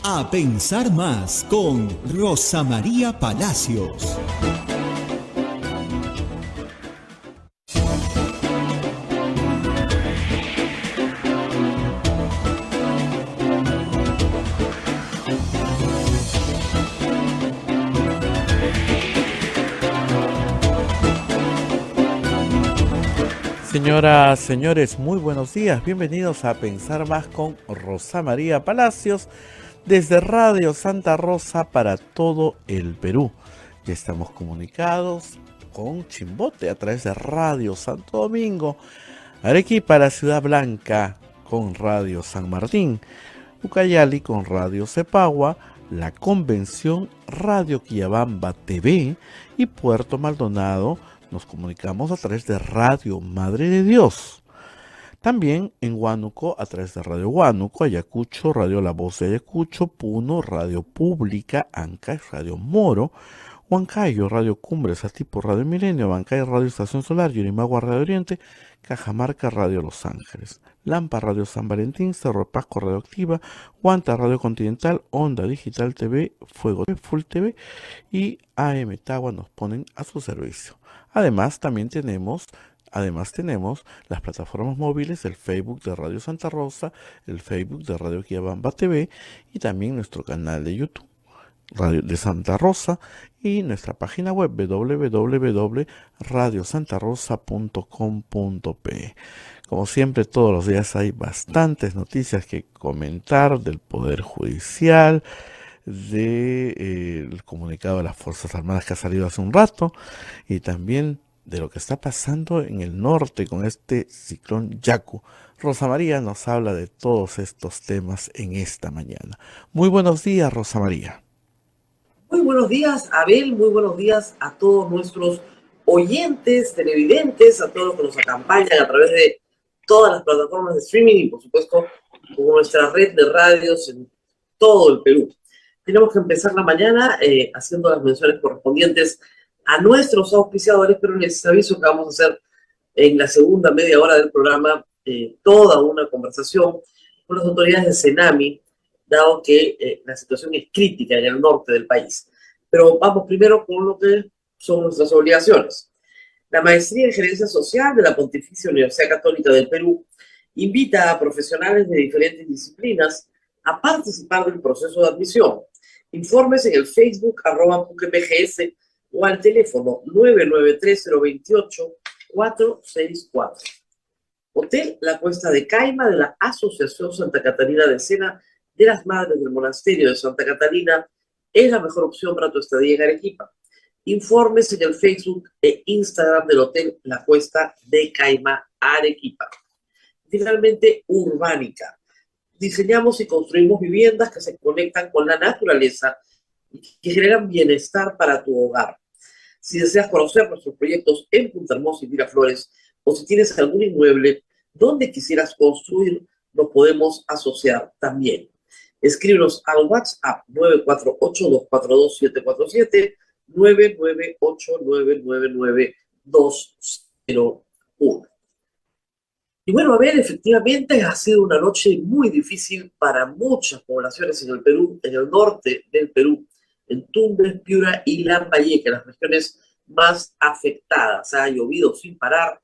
A pensar más con Rosa María Palacios. Señoras, señores, muy buenos días. Bienvenidos a Pensar Más con Rosa María Palacios desde Radio Santa Rosa para todo el Perú. Ya estamos comunicados con Chimbote a través de Radio Santo Domingo, Arequipa, la Ciudad Blanca con Radio San Martín, Ucayali con Radio Cepagua, La Convención, Radio Quillabamba TV y Puerto Maldonado. Nos comunicamos a través de Radio Madre de Dios. También en Huánuco a través de Radio Huánuco, Ayacucho, Radio La Voz de Ayacucho, Puno, Radio Pública, Ancash, Radio Moro, Huancayo, Radio Cumbres, Atipo, Radio Milenio, Bancay, Radio Estación Solar, Yurimagua, Radio Oriente, Cajamarca, Radio Los Ángeles, Lampa, Radio San Valentín, Cerro Pasco, Radio Activa, Huanta, Radio Continental, Onda Digital TV, Fuego TV, Full TV y AM Tagua nos ponen a su servicio. Además tenemos las plataformas móviles, el Facebook de Radio Santa Rosa, el Facebook de Radio Quillabamba TV y también nuestro canal de YouTube, Radio de Santa Rosa, y nuestra página web www.radiosantarosa.com.pe. Como siempre, todos los días hay bastantes noticias que comentar del Poder Judicial, del comunicado de las Fuerzas Armadas que ha salido hace un rato y también de lo que está pasando en el norte con este ciclón Yaku. Rosa María nos habla de todos estos temas en esta mañana. Muy buenos días, Rosa María. Muy buenos días, Abel. Muy buenos días a todos nuestros oyentes, televidentes, a todos los que nos acompañan a través de todas las plataformas de streaming y, por supuesto, con nuestra red de radios en todo el Perú. Tenemos que empezar la mañana haciendo las menciones correspondientes a nuestros auspiciadores, pero les aviso que vamos a hacer en la segunda media hora del programa toda una conversación con las autoridades de Senami, dado que la situación es crítica en el norte del país. Pero vamos primero con lo que son nuestras obligaciones. La Maestría en Gerencia Social de la Pontificia Universidad Católica del Perú invita a profesionales de diferentes disciplinas a participar del proceso de admisión. Informes en el Facebook @PUCMGS o al teléfono 993-028-464. Hotel La Cuesta de Caima de la Asociación Santa Catarina de Cena de las Madres del Monasterio de Santa Catarina es la mejor opción para tu estadía en Arequipa. Informes en el Facebook e Instagram del Hotel La Cuesta de Caima, Arequipa. Finalmente, Urbánica. Diseñamos y construimos viviendas que se conectan con la naturaleza y que generan bienestar para tu hogar. Si deseas conocer nuestros proyectos en Punta Hermosa y Miraflores, o si tienes algún inmueble donde quisieras construir, nos podemos asociar también. Escríbenos al WhatsApp 948-242-747, 998-999-201. Y bueno, a ver, efectivamente ha sido una noche muy difícil para muchas poblaciones en el Perú, en el norte del Perú, en Tumbes, Piura y Lambayeque, las regiones más afectadas. Ha llovido sin parar,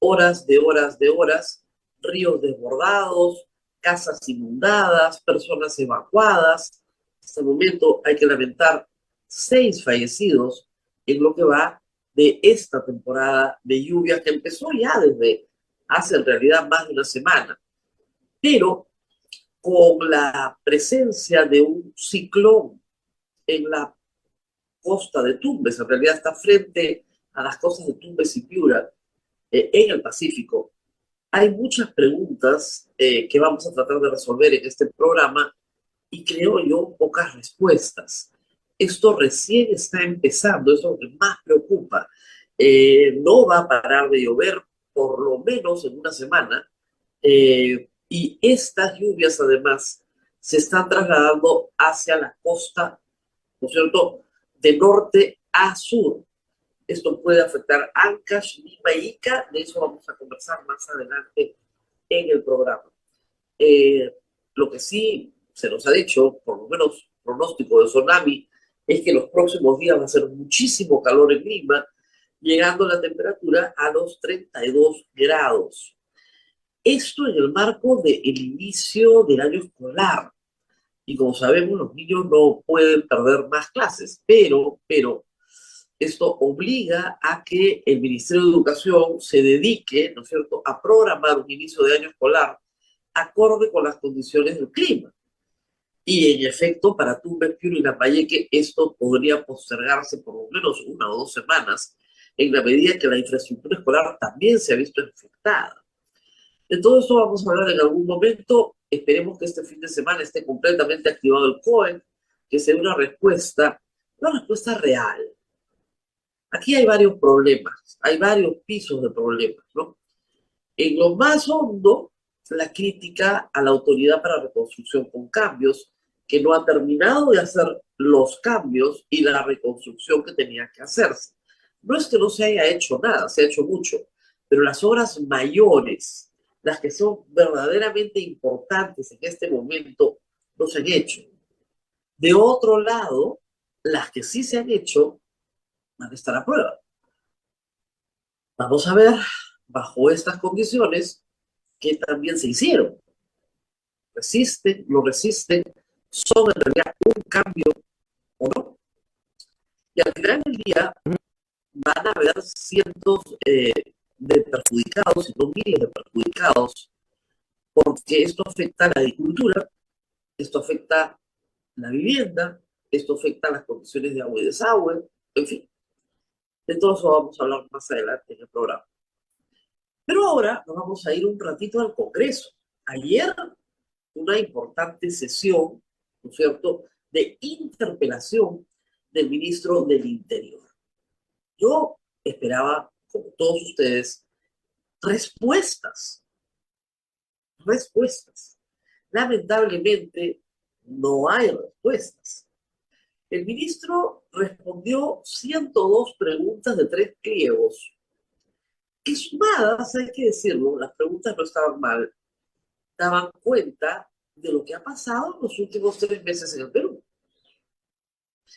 horas de horas de horas, ríos desbordados, casas inundadas, personas evacuadas. Hasta el momento hay que lamentar 6 fallecidos en lo que va de esta temporada de lluvias que empezó ya desde hace en realidad más de una semana. Pero con la presencia de un ciclón en la costa de Tumbes, en realidad está frente a las costas de Tumbes y Piura, en el Pacífico, hay muchas preguntas que vamos a tratar de resolver en este programa y creo yo pocas respuestas. Esto recién está empezando, eso es lo que más preocupa. No va a parar de llover por lo menos en una semana y estas lluvias además se están trasladando hacia la costa, ¿no es cierto?, de norte a sur. Esto puede afectar Ancash, Lima y Ica. De eso vamos a conversar más adelante en el programa. Lo que sí se nos ha dicho, por lo menos pronóstico de tsunami, es que los próximos días va a ser muchísimo calor en Lima, llegando la temperatura a los 32 grados. Esto en el marco del inicio del año escolar. Y como sabemos, los niños no pueden perder más clases, pero esto obliga a que el Ministerio de Educación se dedique, ¿no es cierto?, a programar un inicio de año escolar acorde con las condiciones del clima. Y en efecto, para Tumbes, Piura y Lambayeque, esto podría postergarse por lo menos 1 o 2 semanas, en la medida que la infraestructura escolar también se ha visto afectada. De todo esto vamos a hablar en algún momento. Esperemos que este fin de semana esté completamente activado el COE, que sea una respuesta real. Aquí hay varios problemas, hay varios pisos de problemas, ¿no? En lo más hondo, la crítica a la Autoridad para Reconstrucción con Cambios, que no ha terminado de hacer los cambios y la reconstrucción que tenía que hacerse. No es que no se haya hecho nada, se ha hecho mucho, pero las obras mayores, las que son verdaderamente importantes en este momento, no se han hecho. De otro lado, las que sí se han hecho van a estar a prueba. Vamos a ver, bajo estas condiciones, qué también se hicieron. Resisten, no resisten, son en realidad un cambio o no. Y al final del día van a haber cientos de perjudicados, si no miles de perjudicados, porque esto afecta a la agricultura, esto afecta la vivienda, esto afecta las condiciones de agua y desagüe, en fin. De todo eso vamos a hablar más adelante en el programa. Pero ahora nos vamos a ir un ratito al Congreso. Ayer, una importante sesión, ¿no es cierto?, de interpelación del ministro del Interior. Yo esperaba, como todos ustedes, respuestas. Lamentablemente, no hay respuestas. El ministro respondió 102 preguntas de 3 pliegos, que sumadas, hay que decirlo, las preguntas no estaban mal, daban cuenta de lo que ha pasado en los últimos 3 meses en el Perú.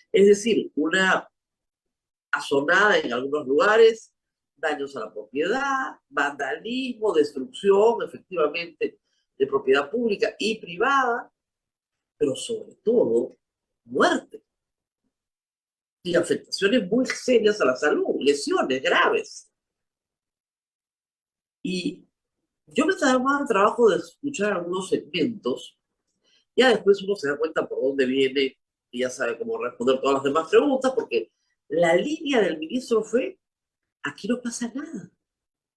Es decir, una azonada en algunos lugares, daños a la propiedad, vandalismo, destrucción, efectivamente, de propiedad pública y privada, pero sobre todo, muerte y afectaciones muy serias a la salud, lesiones graves. Y yo me estaba dando el trabajo de escuchar algunos segmentos, ya después uno se da cuenta por dónde viene y ya sabe cómo responder todas las demás preguntas, porque la línea del ministro fue: aquí no pasa nada.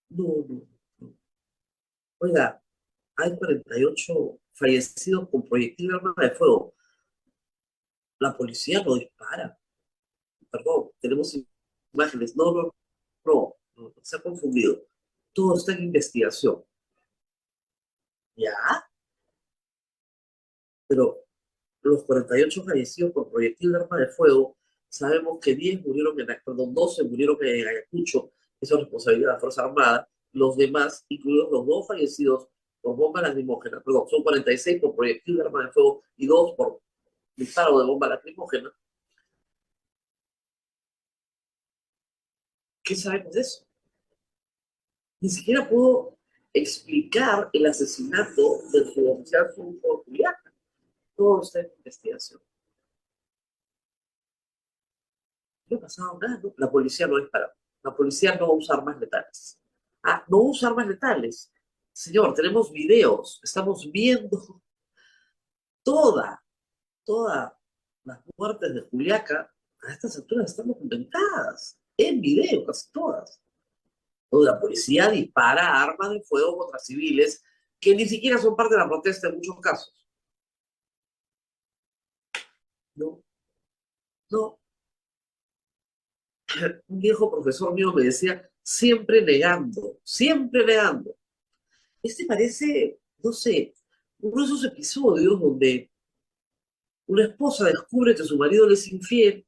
No. Oiga, hay 48 fallecidos con proyectil de arma de fuego. La policía no dispara. Perdón, tenemos imágenes. No, se ha confundido. Todo está en investigación. ¿Ya? Pero los 48 fallecidos por proyectil de arma de fuego, sabemos que 12 murieron en Ayacucho, eso es responsabilidad de la Fuerza Armada. Los demás, incluidos los 2 fallecidos por bomba lacrimógena, perdón, son 46 por proyectil de arma de fuego y 2 por disparo de bomba lacrimógena. ¿Qué sabemos de eso? Ni siquiera pudo explicar el asesinato del suboficial Fulco Juliaca. Todo está en investigación. No ha pasado nada, ¿no? La policía no disparó. La policía no usa armas letales. No usa armas letales. Señor, tenemos videos. Estamos viendo todas las muertes de Juliaca. A estas alturas están documentadas. En video, casi todas. Donde la policía dispara armas de fuego contra civiles que ni siquiera son parte de la protesta en muchos casos. No. Un viejo profesor mío me decía, siempre negando. Este parece, no sé, uno de esos episodios donde una esposa descubre que su marido le es infiel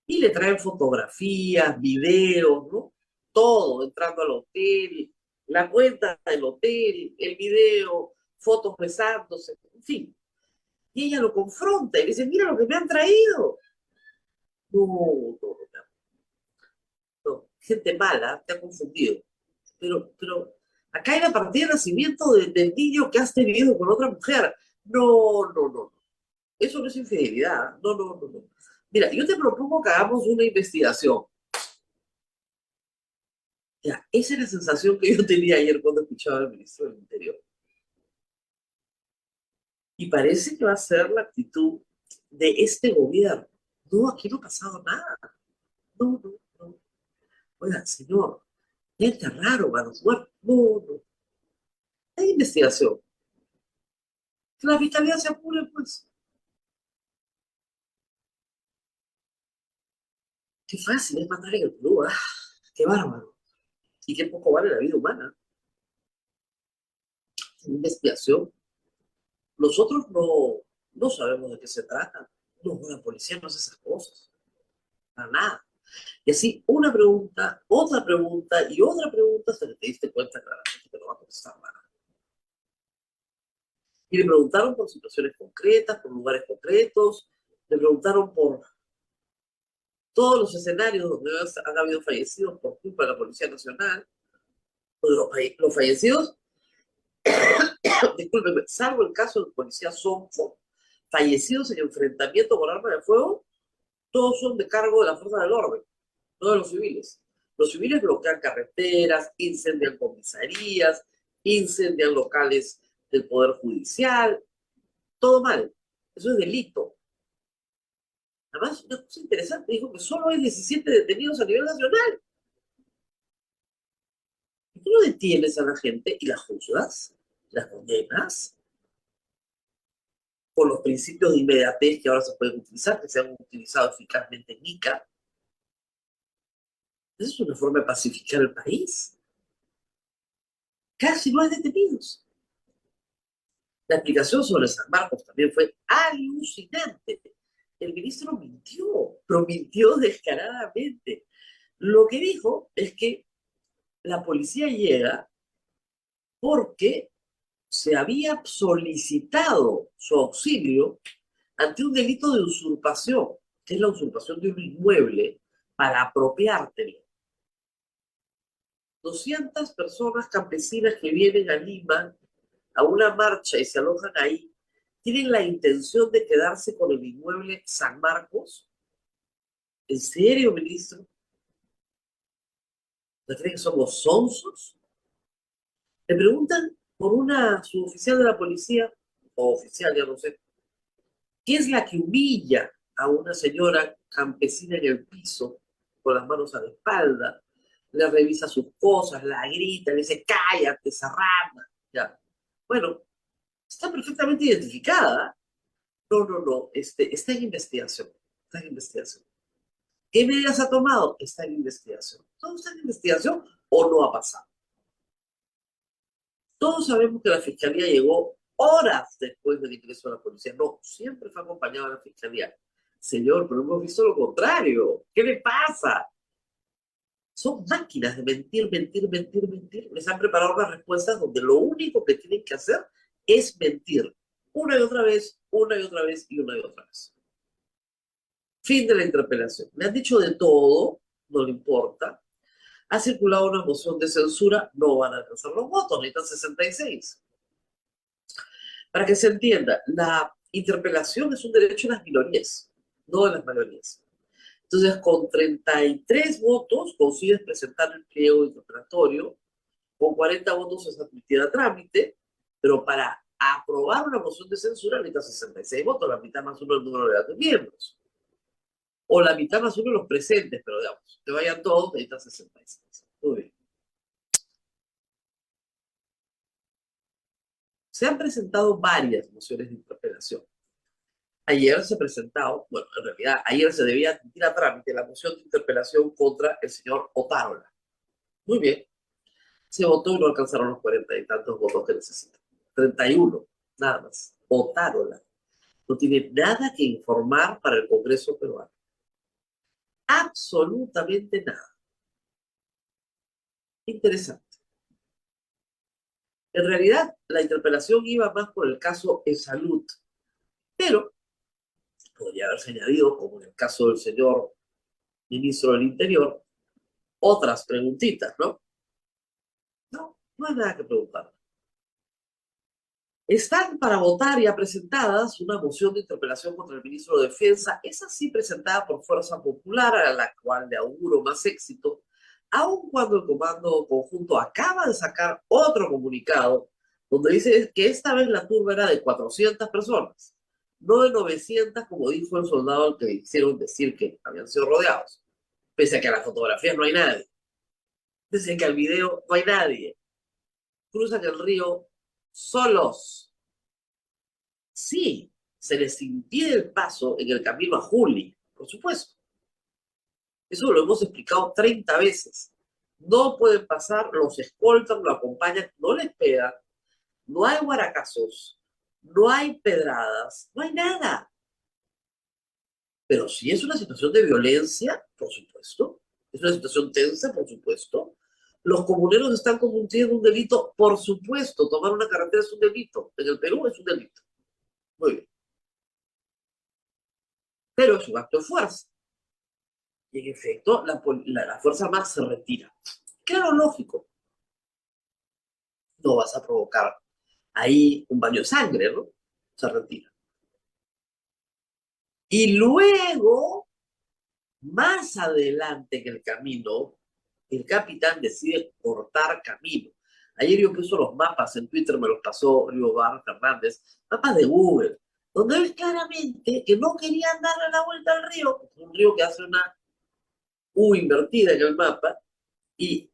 y le traen fotografías, videos, ¿no? Todo, entrando al hotel, la cuenta del hotel, el video, fotos besándose, en fin. Y ella lo confronta y le dice, mira lo que me han traído. No, no, no, no. Gente mala, te ha confundido. Pero acá hay la partida de nacimiento del niño que has tenido con otra mujer. No, no, no, no. Eso no es infidelidad. No, no, no, no. Mira, yo te propongo que hagamos una investigación. Ya, esa es la sensación que yo tenía ayer cuando escuchaba al ministro del Interior. Y parece que va a ser la actitud de este gobierno. No, aquí no ha pasado nada. No, no, no. Oiga, señor, gente raro, manos muertas. No, no. Hay investigación. Que la fiscalía se apure, pues. Qué fácil es matar en el Perú, ¿ah? Qué bárbaro. Y qué poco vale la vida humana. Una investigación. Nosotros no sabemos de qué se trata. No, la policía no hace esas cosas. Para nada. Y así, una pregunta, y otra pregunta, hasta que te diste cuenta claramente que no va a contestar nada. Y le preguntaron por situaciones concretas, por lugares concretos, le preguntaron por todos los escenarios donde han habido fallecidos por culpa de la Policía Nacional. Los fallecidos, discúlpeme, salvo el caso del policía Sonfo, fallecidos en enfrentamiento con arma de fuego, todos son de cargo de la fuerza del orden, no de los civiles. Los civiles bloquean carreteras, incendian comisarías, incendian locales del Poder Judicial, todo mal. Eso es delito. Además, una cosa interesante, dijo que solo hay 17 detenidos a nivel nacional. ¿Y tú no detienes a la gente y la juzgas? ¿Las condenas? Por los principios de inmediatez que ahora se pueden utilizar, que se han utilizado eficazmente en ICA. Esa es una forma de pacificar el país. Casi no hay detenidos. La explicación sobre San Marcos también fue alucinante. El ministro mintió, pero mintió descaradamente. Lo que dijo es que la policía llega porque se había solicitado su auxilio ante un delito de usurpación, que es la usurpación de un inmueble para apropiártelo. 200 personas campesinas que vienen a Lima a una marcha y se alojan ahí, ¿tienen la intención de quedarse con el inmueble San Marcos? ¿En serio, ministro? ¿No creen que somos sonsos? Le preguntan por una suboficial de la policía, o oficial, ya no sé, ¿qué es la que humilla a una señora campesina en el piso con las manos a la espalda? Le revisa sus cosas, la grita, le dice, cállate, esa rama. Ya. Bueno, está perfectamente identificada. No, no, no, está en investigación. Está en investigación. ¿Qué medidas ha tomado? Está en investigación. ¿Todo está en investigación o no ha pasado? Todos sabemos que la fiscalía llegó horas después del ingreso de la policía. No, siempre fue acompañado de la fiscalía. Señor, pero hemos visto lo contrario. ¿Qué le pasa? Son máquinas de mentir, mentir, mentir, mentir. Les han preparado unas respuestas donde lo único que tienen que hacer es mentir. Una y otra vez, una y otra vez y una y otra vez. Fin de la interpelación. Le han dicho de todo, no le importa. Ha circulado una moción de censura, no van a alcanzar los votos, necesitan 66. Para que se entienda, la interpelación es un derecho de las minorías, no de las mayorías. Entonces, con 33 votos consigues presentar el pliego interpelatorio, con 40 votos es admitida a trámite, pero para aprobar una moción de censura necesitas 66 votos, la mitad más uno del número de los miembros. O la mitad más uno de los presentes, pero digamos, que vayan todos, necesitas 66. Muy bien. Se han presentado varias mociones de interpelación. Ayer se ha presentado, bueno, en realidad ayer se debía admitir a trámite la moción de interpelación contra el señor Otárola. Muy bien, se votó y no alcanzaron los 40 y tantos votos que necesitan. 31, nada más. Otárola. No tiene nada que informar para el Congreso peruano. Absolutamente nada. Interesante. En realidad, la interpelación iba más por el caso en salud. Pero podría haberse añadido, como en el caso del señor ministro del Interior, otras preguntitas, ¿no? No, no hay nada que preguntar. Están para votar ya presentadas una moción de interpelación contra el ministro de Defensa, esa sí presentada por Fuerza Popular, a la cual le auguro más éxito, aun cuando el Comando Conjunto acaba de sacar otro comunicado donde dice que esta vez la turba era de 400 personas, no de 900 como dijo el soldado al que hicieron decir que habían sido rodeados, pese a que en las fotografías no hay nadie, pese a que al video no hay nadie, cruzan el río solos. Sí, se les impide el paso en el camino a Juli, por supuesto. Eso lo hemos explicado 30 veces. No pueden pasar, los escoltan, lo acompañan, no les pegan, no hay guaracazos, no hay pedradas, no hay nada. Pero si es una situación de violencia, por supuesto, es una situación tensa, por supuesto. Los comuneros están cometiendo un delito, por supuesto, tomar una carretera es un delito. En el Perú es un delito. Muy bien. Pero es un acto de fuerza. Y en efecto, la Fuerza Armada se retira. Claro, lógico. No vas a provocar ahí un baño de sangre, ¿no? Se retira. Y luego, más adelante en el camino, el capitán decide cortar camino. Ayer yo puse los mapas en Twitter, me los pasó Río Bar Fernández, mapas de Google, donde ves claramente que no querían darle la vuelta al río, un río que hace una U invertida en el mapa, y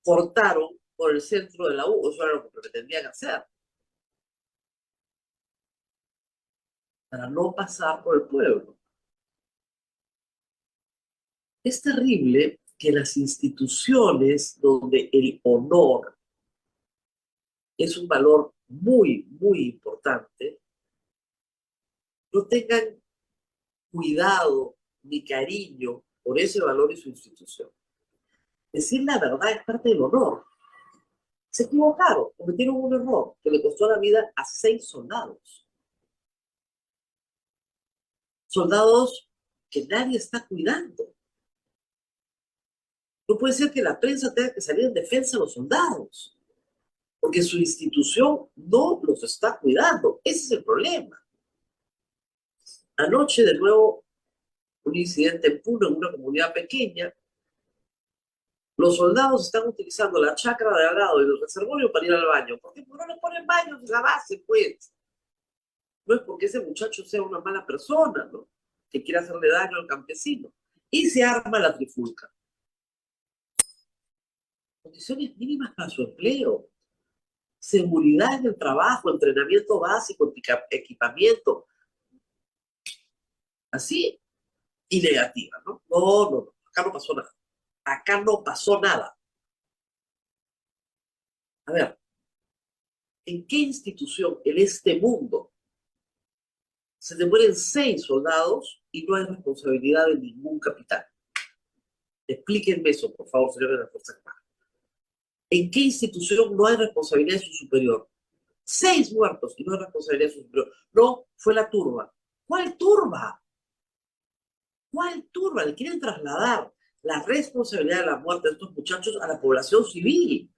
cortaron por el centro de la U, eso era lo que pretendían hacer, para no pasar por el pueblo. Es terrible que las instituciones donde el honor es un valor muy, muy importante, no tengan cuidado ni cariño por ese valor y su institución. Decir la verdad es parte del honor. Se equivocaron, cometieron un error que le costó la vida a 6 soldados. Soldados que nadie está cuidando. No puede ser que la prensa tenga que salir en defensa de los soldados, porque su institución no los está cuidando. Ese es el problema. Anoche, de nuevo, un incidente en Puno, en una comunidad pequeña. Los soldados están utilizando la chacra de al lado y el reservorio para ir al baño. ¿Por qué? Porque no le ponen baños en la base, pues. No es porque ese muchacho sea una mala persona, ¿no? Que quiera hacerle daño al campesino. Y se arma la trifulca. Condiciones mínimas para su empleo. Seguridad en el trabajo, entrenamiento básico, equipamiento. Así, y negativa, ¿no? No, no, no. Acá no pasó nada. Acá no pasó nada. A ver, ¿en qué institución en este mundo se te mueren 6 soldados y no hay responsabilidad de ningún capitán? Explíquenme eso, por favor, señores de la Fuerza Armada. ¿En qué institución no hay responsabilidad de su superior? 6 muertos y no hay responsabilidad de su superior. No, fue la turba. ¿Cuál turba? ¿Cuál turba? Le quieren trasladar la responsabilidad de la muerte de estos muchachos a la población civil,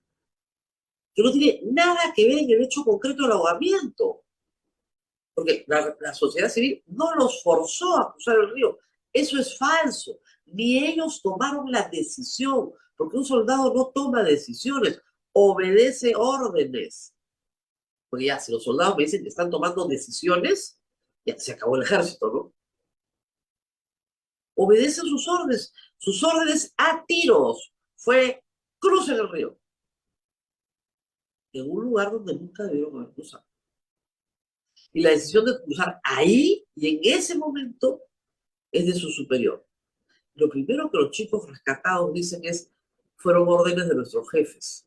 que no tiene nada que ver en el hecho concreto del ahogamiento. Porque la sociedad civil no los forzó a cruzar el río. Eso es falso. Ni ellos tomaron la decisión, porque un soldado no toma decisiones, obedece órdenes. Porque ya, si los soldados me dicen que están tomando decisiones, ya se acabó el ejército, ¿no? Obedecen sus órdenes a tiros. Fue crucen el río. En un lugar donde nunca debieron haber cruzado. Y la decisión de cruzar ahí y en ese momento es de su superior. Lo primero que los chicos rescatados dicen es, fueron órdenes de nuestros jefes.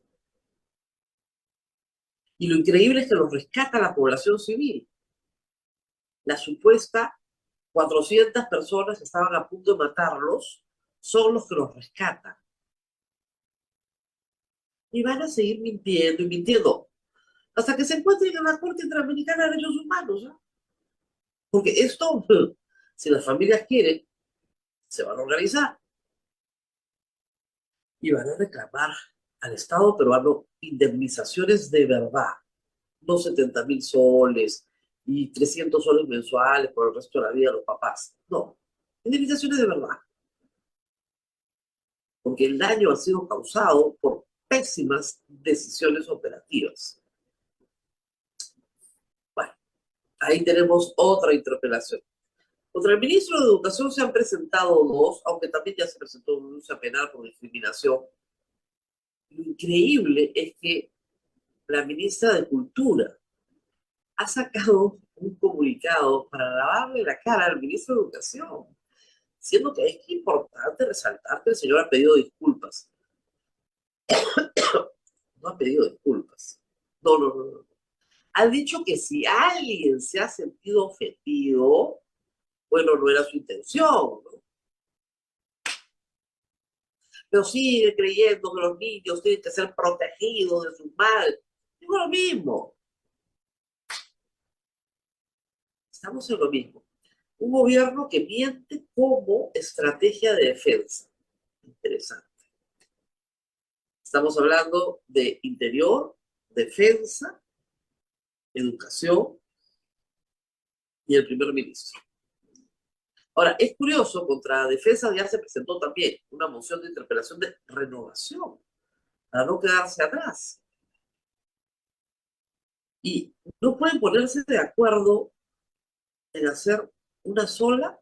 Y lo increíble es que los rescata la población civil. La supuesta 400 personas que estaban a punto de matarlos son los que los rescatan. Y van a seguir mintiendo y mintiendo hasta que se encuentren en la Corte Interamericana de Derechos Humanos, ¿eh? Porque esto, si las familias quieren, se van a organizar y van a reclamar al Estado peruano indemnizaciones de verdad, no 70.000 soles y 300 soles mensuales por el resto de la vida de los papás. No, indemnizaciones de verdad. Porque el daño ha sido causado por pésimas decisiones operativas. Bueno, ahí tenemos otra interpelación. Contra el ministro de Educación se han presentado dos, aunque también ya se presentó una denuncia penal por discriminación. Lo increíble es que la ministra de Cultura ha sacado un comunicado para lavarle la cara al ministro de Educación, siendo que es importante resaltar que el señor ha pedido disculpas. No ha pedido disculpas. No, no, no, no. Ha dicho que si alguien se ha sentido ofendido, bueno, no era su intención, ¿no? Pero sigue creyendo que los niños tienen que ser protegidos de su mal. Digo lo mismo. Estamos en lo mismo. Un gobierno que miente como estrategia de defensa. Interesante. Estamos hablando de interior, defensa, educación y el primer ministro. Ahora, es curioso, contra defensa ya se presentó también una moción de interpelación de renovación para no quedarse atrás. Y no pueden ponerse de acuerdo en hacer una sola.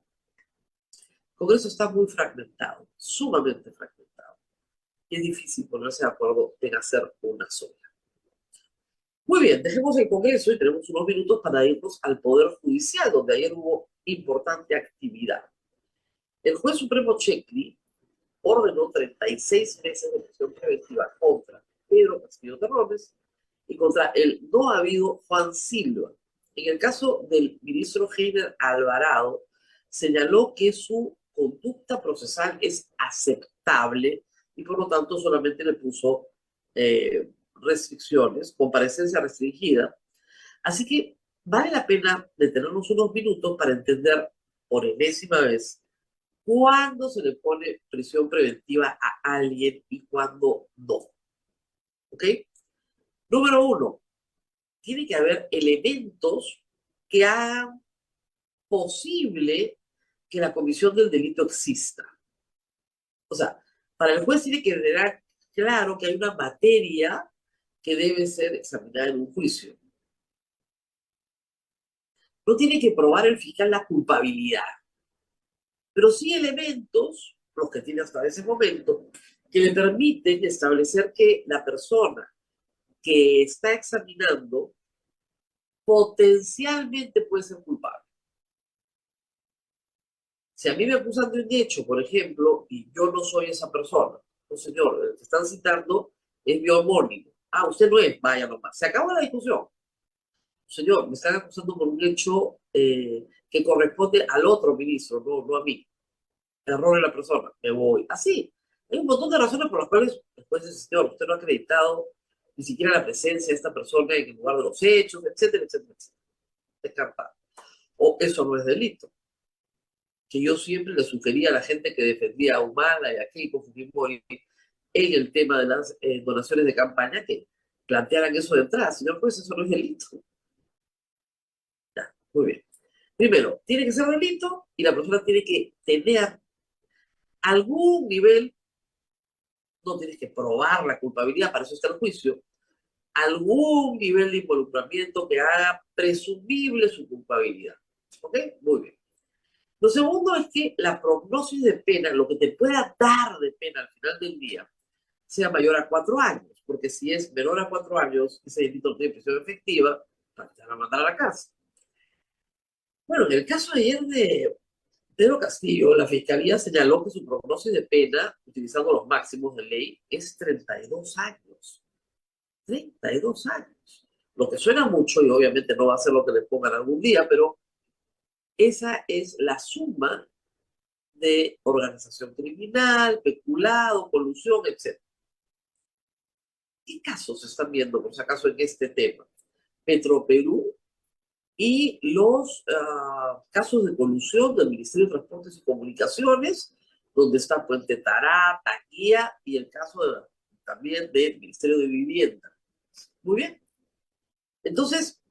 El Congreso está muy fragmentado, sumamente fragmentado. Y es difícil ponerse de acuerdo en hacer una sola. Muy bien, dejemos el Congreso y tenemos unos minutos para irnos al Poder Judicial, donde ayer hubo importante actividad. El juez supremo Checli ordenó 36 meses de prisión preventiva contra Pedro Castillo Terrones y contra el no habido Juan Silva. En el caso del ministro Heiner Alvarado, señaló que su conducta procesal es aceptable y por lo tanto solamente le puso restricciones, comparecencia restringida. Así que vale la pena detenernos unos minutos para entender por enésima vez cuándo se le pone prisión preventiva a alguien y cuándo no. ¿Ok? Número uno, tiene que haber elementos que hagan posible que la comisión del delito exista. O sea, para el juez tiene que quedar claro que hay una materia que debe ser examinada en un juicio. No tiene que probar el fiscal la culpabilidad, pero sí elementos, los que tiene hasta ese momento, que le permiten establecer que la persona que está examinando potencialmente puede ser culpable. Si a mí me acusan de un hecho, por ejemplo, y yo no soy esa persona, no señor, el que están citando es mi homónimo. Ah, usted no es, vaya nomás. Se acabó la discusión. Señor, me están acusando por un hecho que corresponde al otro ministro, no a mí. Error de la persona, me voy. Así. Hay un montón de razones por las cuales después dice, señor, usted no ha acreditado ni siquiera la presencia de esta persona en el lugar de los hechos, etcétera, etcétera, etcétera. Descartado. O eso no es delito. Que yo siempre le sugería a la gente que defendía a Humala y a Keiko Fujimori en el tema de las donaciones de campaña que plantearan eso de entrada. Señor juez, eso no es delito. Ya, muy bien. Primero, tiene que ser delito y la persona tiene que tener algún nivel, no tienes que probar la culpabilidad, para eso está el juicio, algún nivel de involucramiento que haga presumible su culpabilidad. ¿Ok? Muy bien. Lo segundo es que la prognosis de pena, lo que te pueda dar de pena al final del día, sea mayor a 4 años, porque si es menor a 4 años, ese delito no tiene prisión efectiva, te van a mandar a la cárcel. Bueno, en el caso de ayer de Pedro Castillo, la Fiscalía señaló que su prognosis de pena, utilizando los máximos de ley, es 32 años. 32 años. Lo que suena mucho y obviamente no va a ser lo que le pongan algún día, pero esa es la suma de organización criminal, peculado, colusión, etc. ¿Qué casos se están viendo, por si acaso, en este tema? Petroperú y los casos de colusión del Ministerio de Transportes y Comunicaciones, donde está Puente Tarata, Guía, y el caso también del Ministerio de Vivienda. Muy bien. Entonces,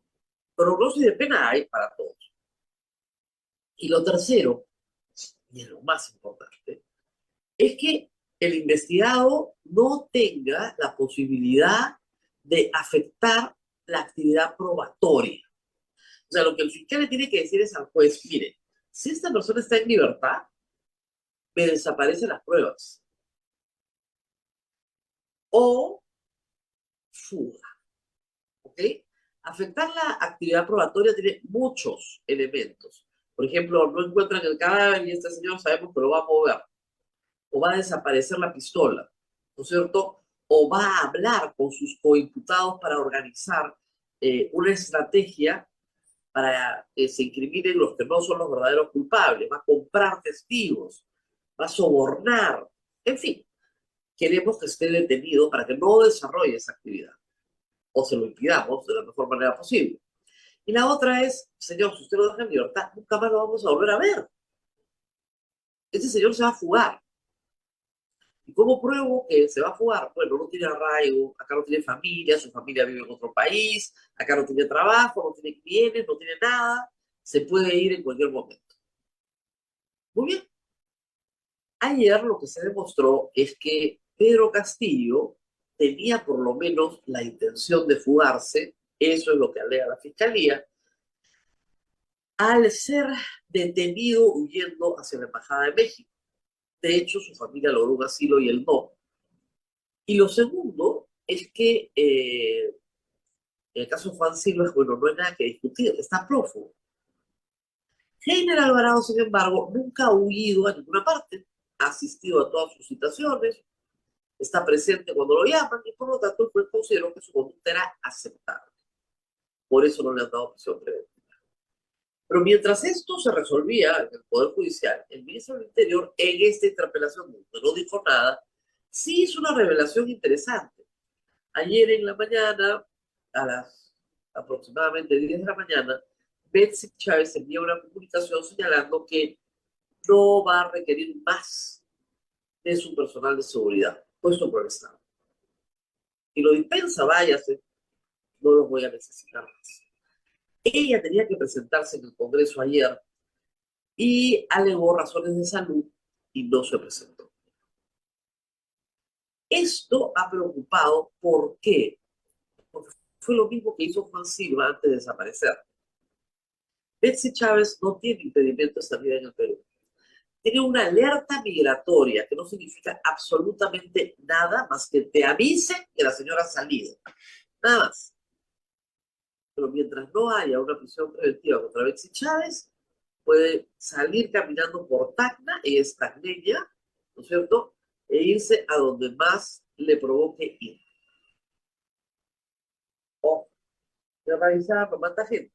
prognosis de pena hay para todos. Y lo tercero, y es lo más importante, es que el investigado no tenga la posibilidad de afectar la actividad probatoria. O sea, lo que el fiscal le tiene que decir es al juez, mire, si esta persona está en libertad, me desaparecen las pruebas. O fuga, ¿ok? Afectar la actividad probatoria tiene muchos elementos. Por ejemplo, no encuentran el cadáver y este señor sabemos que lo va a mover. O va a desaparecer la pistola, ¿no es cierto? O va a hablar con sus coimputados para organizar una estrategia para que se incriminen los que no son los verdaderos culpables, va a comprar testigos, va a sobornar, en fin, queremos que esté detenido para que no desarrolle esa actividad o se lo impidamos de la mejor manera posible. Y la otra es, señor, si usted lo deja en libertad, nunca más lo vamos a volver a ver. Ese señor se va a fugar. ¿Y cómo pruebo que se va a fugar? Bueno, no tiene arraigo, acá no tiene familia, su familia vive en otro país, acá no tiene trabajo, no tiene bienes, no tiene nada, se puede ir en cualquier momento. Muy bien. Ayer lo que se demostró es que Pedro Castillo tenía por lo menos la intención de fugarse, eso es lo que alega la fiscalía, al ser detenido huyendo hacia la Embajada de México. De hecho, su familia logró un asilo y él no. Y lo segundo es que en el caso de Juan Silva, bueno, no hay nada que discutir, está prófugo. Heiner Alvarado, sin embargo, nunca ha huido a ninguna parte, ha asistido a todas sus citaciones, está presente cuando lo llaman y por lo tanto el juez consideró que su conducta era aceptable. Por eso no le han dado prisión preventiva. Pero mientras esto se resolvía en el Poder Judicial, el ministro del Interior, en esta interpelación, no dijo nada, sí hizo una revelación interesante. Ayer en la mañana, a las aproximadamente 10 de la mañana, Betsy Chávez envía una comunicación señalando que no va a requerir más de su personal de seguridad, puesto por el Estado. Y lo dispensa, váyase, no los voy a necesitar más. Ella tenía que presentarse en el Congreso ayer y alegó razones de salud y no se presentó. Esto ha preocupado, ¿por qué? Porque fue lo mismo que hizo Juan Silva antes de desaparecer. Betsy Chávez no tiene impedimento de salida en el Perú. Tiene una alerta migratoria que no significa absolutamente nada más que te avise que la señora ha salido. Nada más. Pero mientras no haya una prisión preventiva contra Betsy Chávez, puede salir caminando por Tacna, ella es tacneña, ¿no es cierto? E irse a donde más le provoque ir. O realizar no mata gente.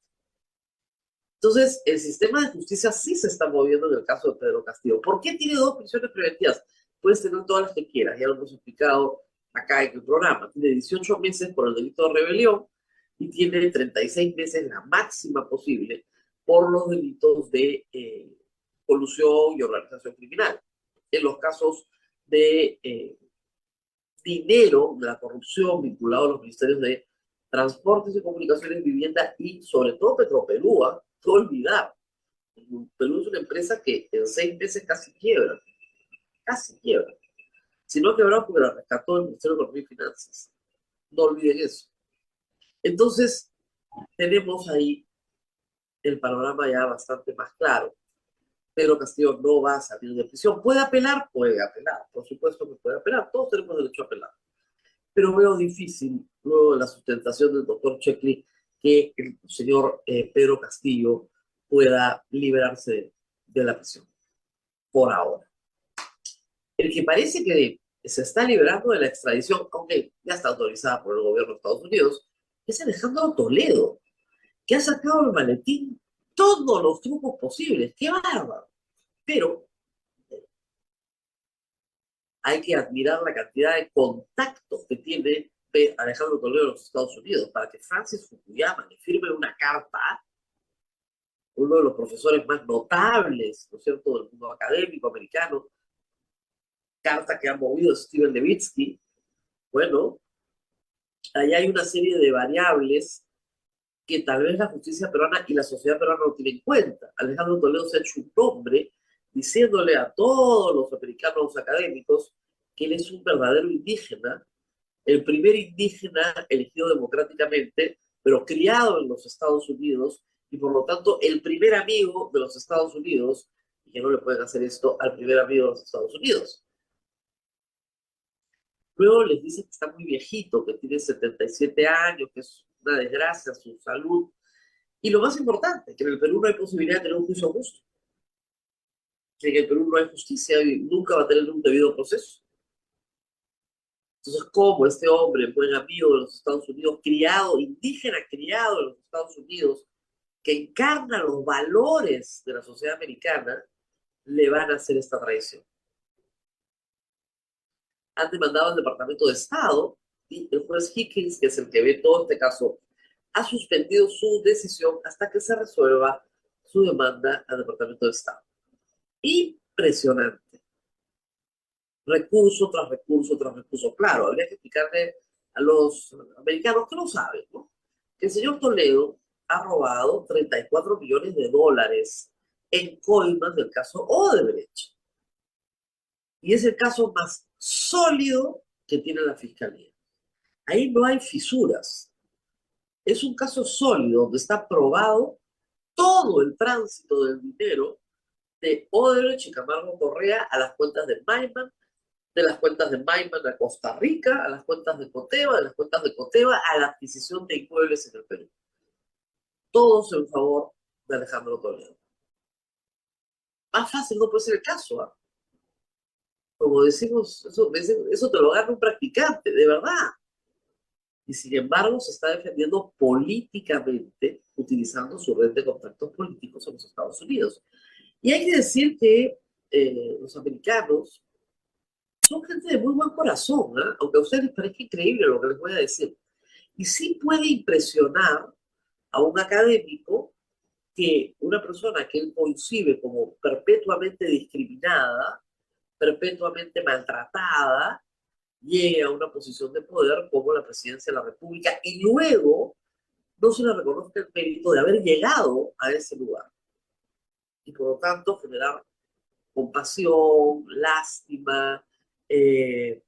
Entonces, el sistema de justicia sí se está moviendo en el caso de Pedro Castillo. ¿Por qué tiene dos prisiones preventivas? Puedes tener todas las que quieras, ya lo hemos explicado acá en el programa. Tiene 18 meses por el delito de rebelión y tiene 36 meses, la máxima posible, por los delitos de colusión y organización criminal. En los casos de dinero, de la corrupción vinculado a los ministerios de Transportes y Comunicaciones, Vivienda y sobre todo Petroperú, no olvidar. Perú es una empresa que en 6 meses casi quiebra, casi quiebra. Si no quebró porque la rescató el Ministerio de Economía y Finanzas. No olviden eso. Entonces, tenemos ahí el panorama ya bastante más claro. Pedro Castillo no va a salir de prisión. ¿Puede apelar? Puede apelar. Por supuesto que puede apelar. Todos tenemos derecho a apelar. Pero veo difícil, luego de la sustentación del doctor Checkley, que el señor Pedro Castillo pueda liberarse de la prisión, por ahora. El que parece que se está liberando de la extradición, aunque ya está autorizada por el gobierno de Estados Unidos, es Alejandro Toledo, que ha sacado el maletín todos los trucos posibles. ¡Qué bárbaro! Pero hay que admirar la cantidad de contactos que tiene Alejandro Toledo en los Estados Unidos para que Francis Fukuyama le firme una carta. uno de los profesores más notables, ¿no es cierto?, del mundo académico americano, carta que ha movido Steven Levitsky. Bueno, ahí hay una serie de variables que tal vez la justicia peruana y la sociedad peruana no tienen en cuenta. Alejandro Toledo se ha hecho un nombre diciéndole a todos los americanos académicos que él es un verdadero indígena, el primer indígena elegido democráticamente, pero criado en los Estados Unidos, y por lo tanto el primer amigo de los Estados Unidos, y que no le pueden hacer esto al primer amigo de los Estados Unidos. Luego les dice que está muy viejito, que tiene 77 años, que es una desgracia su salud. Y lo más importante, que en el Perú no hay posibilidad de tener un juicio justo. Que en el Perú no hay justicia y nunca va a tener un debido proceso. Entonces, ¿cómo este hombre, buen amigo de los Estados Unidos, criado, indígena criado en los Estados Unidos, que encarna los valores de la sociedad americana, le van a hacer esta traición? Han demandado al Departamento de Estado y el juez Higgins, que es el que ve todo este caso, ha suspendido su decisión hasta que se resuelva su demanda al Departamento de Estado. Impresionante. Recurso tras recurso tras recurso. Claro, habría que explicarle a los americanos que no saben, ¿no?, que el señor Toledo ha robado 34 millones de dólares en coimas del caso Odebrecht. Y es el caso más sólido que tiene la Fiscalía. Ahí no hay fisuras. Es un caso sólido donde está probado todo el tránsito del dinero de Odebrecht y Camargo Correa a las cuentas de Maiman, de las cuentas de Maiman a Costa Rica, a las cuentas de Coteva, de las cuentas de Coteva a la adquisición de inmuebles en el Perú. Todos en favor de Alejandro Toledo. Más fácil no puede ser el caso, ¿eh? Como decimos, eso te lo gana un practicante, de verdad. Y sin embargo se está defendiendo políticamente utilizando su red de contactos políticos en los Estados Unidos. Y hay que decir que los americanos son gente de muy buen corazón, ¿eh?, aunque a ustedes les parezca increíble lo que les voy a decir. Y sí puede impresionar a un académico que una persona que él concibe como perpetuamente discriminada, perpetuamente maltratada, llegue a una posición de poder como la presidencia de la República y luego no se le reconozca el mérito de haber llegado a ese lugar. Y por lo tanto generar compasión, lástima, y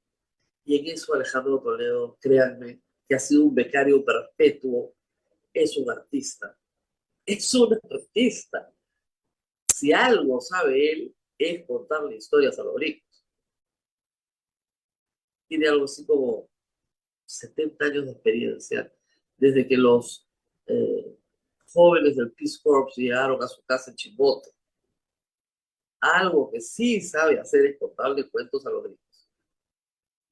en eso Alejandro Toledo, créanme, que ha sido un becario perpetuo, es un artista. Es un artista. Si algo sabe él, es contarle historias a los ricos. Tiene algo así como 70 años de experiencia, desde que los jóvenes del Peace Corps llegaron a su casa en Chimbote. Algo que sí sabe hacer es contarle cuentos a los ricos.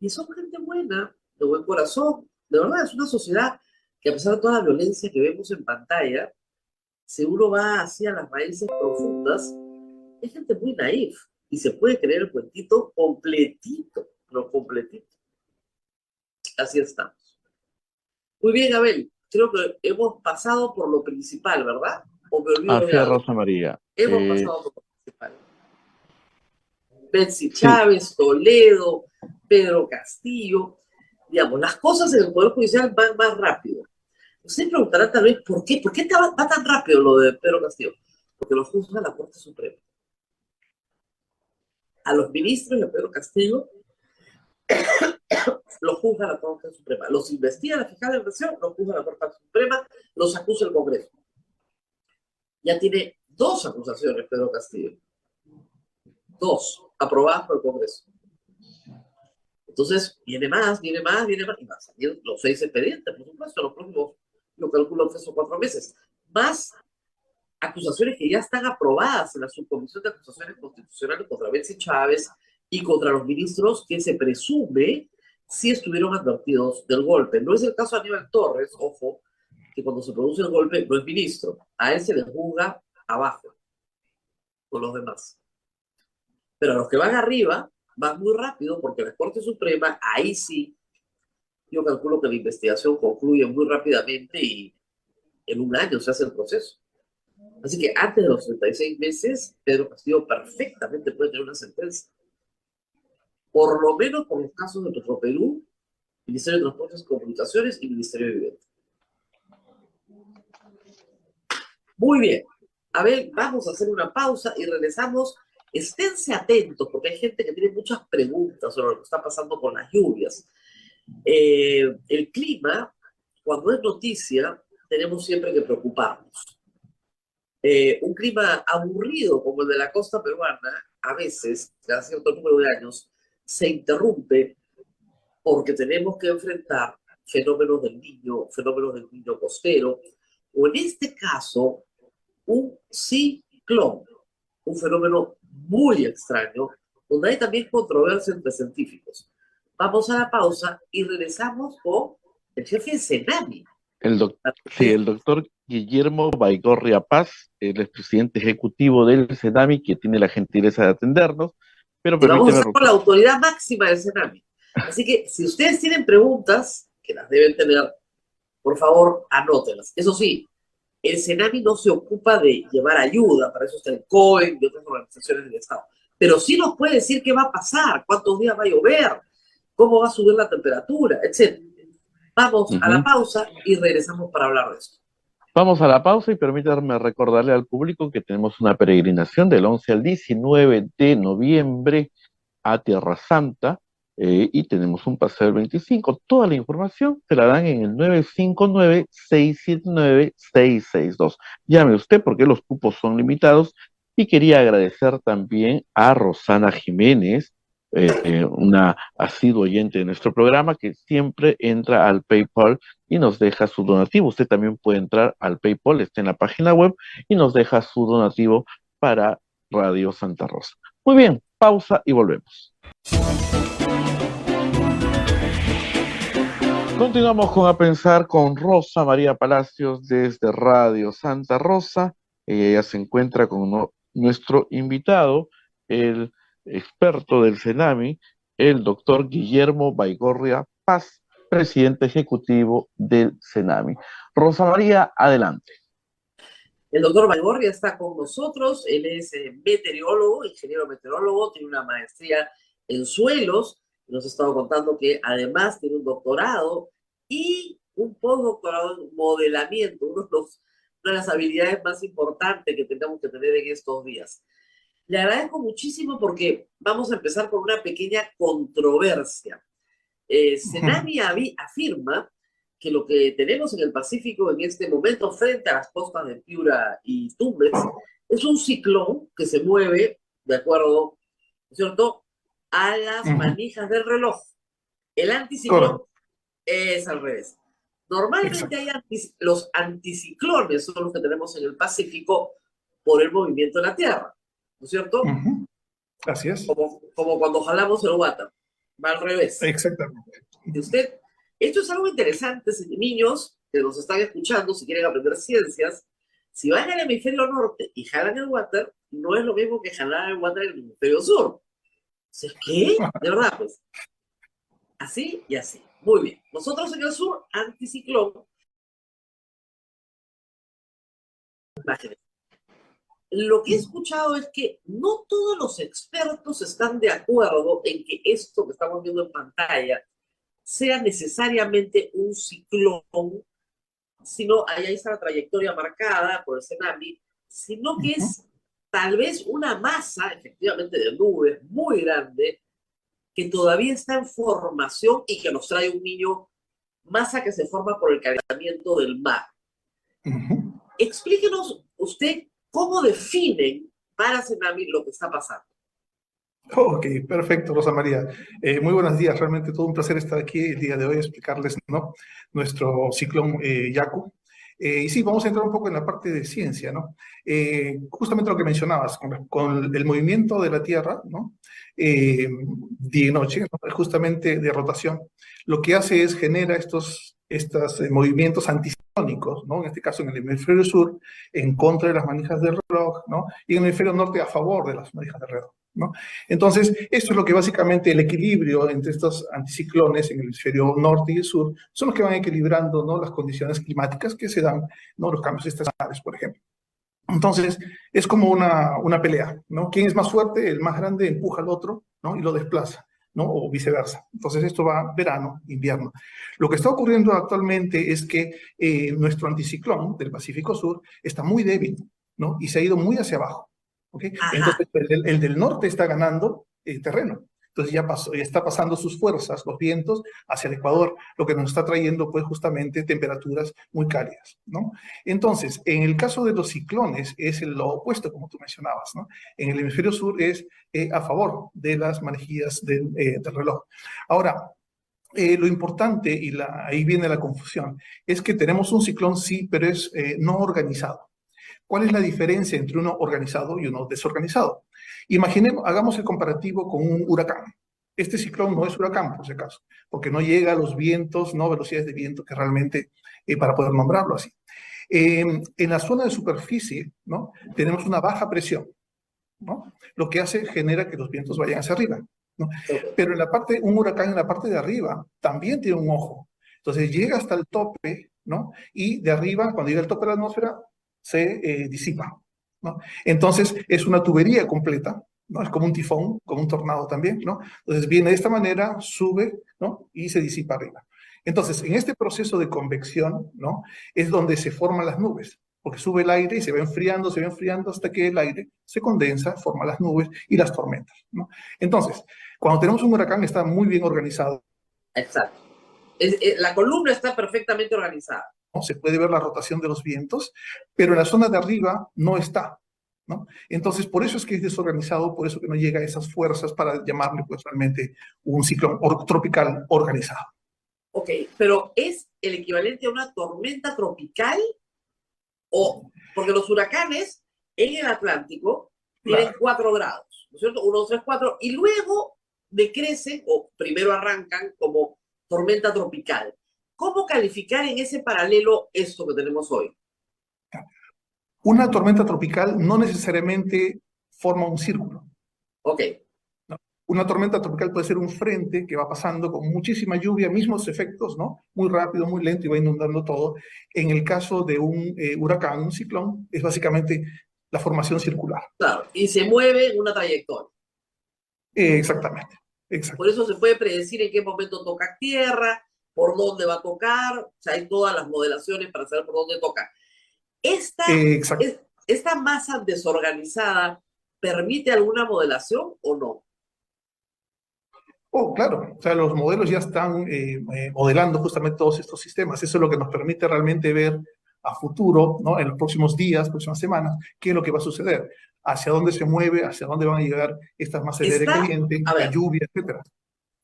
Y son gente buena, de buen corazón. De verdad, es una sociedad que a pesar de toda la violencia que vemos en pantalla, si uno va hacia las raíces profundas, es gente muy naif y se puede creer el cuentito completito, pero completito. Así estamos. Muy bien, Abel. Creo que hemos pasado por lo principal, ¿verdad? ¿O me olvido Así de es, algo? Rosa María. Hemos pasado por lo principal. Betsy Sí, Chávez, Toledo, Pedro Castillo. Digamos, las cosas en el Poder Judicial van más rápido. Ustedes preguntarán tal vez, ¿por qué? ¿Por qué va tan rápido lo de Pedro Castillo? Porque lo juzga la Corte Suprema. A los ministros de Pedro Castillo los juzga la Corte Suprema. Los investiga la Fiscalía de Nación, los juzga la Corte Suprema, los acusa el Congreso. Ya tiene 2 acusaciones Pedro Castillo. 2 aprobadas por el Congreso. Entonces, viene más, y va a salir los 6 expedientes, por supuesto, los próximos, yo calculo 3 o 4 meses. Más acusaciones que ya están aprobadas en la Subcomisión de Acusaciones Constitucionales contra Betsy Chávez y contra los ministros que se presume sí estuvieron advertidos del golpe. No es el caso de Aníbal Torres, ojo, que cuando se produce el golpe no es ministro. A él se le juzga abajo, con los demás. Pero a los que van arriba, van muy rápido, porque la Corte Suprema, ahí sí, yo calculo que la investigación concluye muy rápidamente y en un año se hace el proceso. Así que antes de los 36 meses, Pedro Castillo perfectamente puede tener una sentencia. Por lo menos por los casos de Petroperú, Ministerio de Transportes y Comunicaciones y Ministerio de Vivienda. Muy bien. A ver, vamos a hacer una pausa y regresamos. Esténse atentos, porque hay gente que tiene muchas preguntas sobre lo que está pasando con las lluvias. El clima, cuando es noticia, tenemos siempre que preocuparnos. Un clima aburrido como el de la costa peruana, a veces, cada cierto número de años, se interrumpe porque tenemos que enfrentar fenómenos del niño costero, o en este caso, un ciclón, un fenómeno muy extraño, donde hay también controversia entre científicos. Vamos a la pausa y regresamos con el jefe de Senami. El doctor Guillermo Baigorria Paz, el expresidente ejecutivo del Senami, que tiene la gentileza de atendernos, pero Y vamos a permíteme... estar con la autoridad máxima del Senami. Así que si ustedes tienen preguntas, que las deben tener, por favor, anótenlas. Eso sí, el Senami no se ocupa de llevar ayuda, para eso está el COEN y otras organizaciones del Estado. Pero sí nos puede decir qué va a pasar, cuántos días va a llover, cómo va a subir la temperatura, etc. Vamos a la pausa y regresamos para hablar de esto. Vamos a la pausa y permítanme recordarle al público que tenemos una peregrinación del 11 al 19 de noviembre a Tierra Santa y tenemos un paseo el 25. Toda la información se la dan en el 959-679-662. Llame usted porque los cupos son limitados y quería agradecer también a Rosana Jiménez, una asidua oyente de nuestro programa que siempre entra al PayPal y nos deja su donativo. Usted también puede entrar al PayPal, está en la página web, y nos deja su donativo para Radio Santa Rosa. Muy bien, pausa y volvemos. Continuamos con A Pensar con Rosa María Palacios desde Radio Santa Rosa. Ella se encuentra con nuestro invitado, el experto del Senami, el doctor Guillermo Baigorria Paz, presidente ejecutivo del Senami. Rosa María, adelante. El doctor Baigorria está con nosotros. Él es meteorólogo, ingeniero meteorólogo, tiene una maestría en suelos. Nos ha estado contando que además tiene un doctorado y un postdoctorado en modelamiento, una de las habilidades más importantes que tenemos que tener en estos días. Le agradezco muchísimo porque vamos a empezar con una pequeña controversia. Senami afirma que lo que tenemos en el Pacífico en este momento frente a las costas de Piura y Tumbes es un ciclón que se mueve de acuerdo, ¿no es cierto?, a las manijas del reloj. El anticiclón es al revés. Normalmente los anticiclones son los que tenemos en el Pacífico por el movimiento de la Tierra, ¿no es cierto? Así es. Como cuando jalamos el water, va al revés. Exactamente. Esto es algo interesante, niños que nos están escuchando, si quieren aprender ciencias. Si van al hemisferio norte y jalan el water, no es lo mismo que jalar el water en el hemisferio sur. ¿Qué? De verdad, pues. Así y así. Muy bien. Nosotros en el sur, anticiclón. Lo que he escuchado es que no todos los expertos están de acuerdo en que esto que estamos viendo en pantalla sea necesariamente un ciclón, sino ahí está la trayectoria marcada por el Senami, sino que es tal vez una masa, efectivamente, de nubes muy grande, que todavía está en formación y que nos trae un niño, masa que se forma por el calentamiento del mar. Explíquenos usted cómo definen para Senami lo que está pasando. Ok, perfecto, Rosa María. Muy buenos días, realmente todo un placer estar aquí el día de hoy, explicarles, ¿no?, nuestro ciclón Yaku. Y sí, vamos a entrar un poco en la parte de ciencia, ¿no? Justamente lo que mencionabas, con el movimiento de la Tierra, ¿no?, día y noche, ¿no?, justamente de rotación, lo que hace es genera estos movimientos anticiclónicos, ¿no?, en este caso en el hemisferio sur, en contra de las manijas del reloj, ¿no?, y en el hemisferio norte a favor de las manijas del reloj, ¿no? Entonces, esto es lo que básicamente el equilibrio entre estos anticiclones en el hemisferio norte y el sur son los que van equilibrando, ¿no?, las condiciones climáticas que se dan, ¿no?, los cambios estacionales, por ejemplo. Entonces, es como una pelea, ¿no? ¿Quién es más fuerte? El más grande empuja al otro, ¿no? Y lo desplaza, ¿no? O viceversa. Entonces, esto va verano, invierno. Lo que está ocurriendo actualmente es que nuestro anticiclón del Pacífico Sur está muy débil, ¿no? Y se ha ido muy hacia abajo, ¿ok? Ajá. Entonces, el del norte está ganando terreno. Entonces ya pasó, ya está pasando sus fuerzas, los vientos, hacia el Ecuador, lo que nos está trayendo, pues, justamente temperaturas muy cálidas, ¿no? Entonces, en el caso de los ciclones es lo opuesto, como tú mencionabas, ¿no? En el hemisferio sur es a favor de las manejillas del reloj. Ahora, lo importante, y ahí viene la confusión, es que tenemos un ciclón, sí, pero es no organizado. ¿Cuál es la diferencia entre uno organizado y uno desorganizado? Imaginemos, hagamos el comparativo con un huracán. Este ciclón no es huracán, por si acaso, porque no llega a los vientos, no velocidades de viento que realmente, para poder nombrarlo así. En la zona de superficie, ¿no? Tenemos una baja presión, ¿no? Lo que genera que los vientos vayan hacia arriba, ¿no? Ok. Pero un huracán en la parte de arriba también tiene un ojo. Entonces llega hasta el tope, ¿no? Y de arriba, cuando llega al tope de la atmósfera, se disipa, ¿no? Entonces es una tubería completa, ¿no? Es como un tifón, como un tornado también, ¿no? Entonces viene de esta manera, sube, ¿no? Y se disipa arriba. Entonces, en este proceso de convección, ¿no? Es donde se forman las nubes, porque sube el aire y se va enfriando hasta que el aire se condensa, forma las nubes y las tormentas, ¿no? Entonces, cuando tenemos un huracán está muy bien organizado, Exacto. La columna está perfectamente organizada. ¿no? Se puede ver la rotación de los vientos, pero en la zona de arriba no está, ¿no? Entonces, por eso es que es desorganizado, por eso que no llega a esas fuerzas para llamarle, pues, realmente un ciclón tropical organizado. Ok, pero ¿es el equivalente a una tormenta tropical? O, porque los huracanes en el Atlántico tienen Claro. 4 grados, ¿no es cierto? 1, 2, 3, 4, y luego decrecen, o primero arrancan como tormenta tropical. ¿Cómo calificar en ese paralelo esto que tenemos hoy? Una tormenta tropical no necesariamente forma un círculo. Ok, ¿No? Una tormenta tropical puede ser un frente que va pasando con muchísima lluvia, mismos efectos, ¿no? Muy rápido, muy lento y va inundando todo. En el caso de un huracán, un ciclón, es básicamente la formación circular. claro, y se mueve en una trayectoria. Exactamente, Por exacto. eso se puede predecir en qué momento toca tierra, por dónde va a tocar, o sea, hay todas las modelaciones para saber por dónde toca. ¿Esta, Exacto. esta masa desorganizada permite alguna modelación o no? Oh, claro, o sea, los modelos ya están modelando justamente todos estos sistemas. Eso es lo que nos permite realmente ver a futuro, ¿no? En los próximos días, próximas semanas, qué es lo que va a suceder, hacia dónde se mueve, hacia dónde van a llegar estas masas de aire Está, caliente, a la ver, lluvia, etcétera.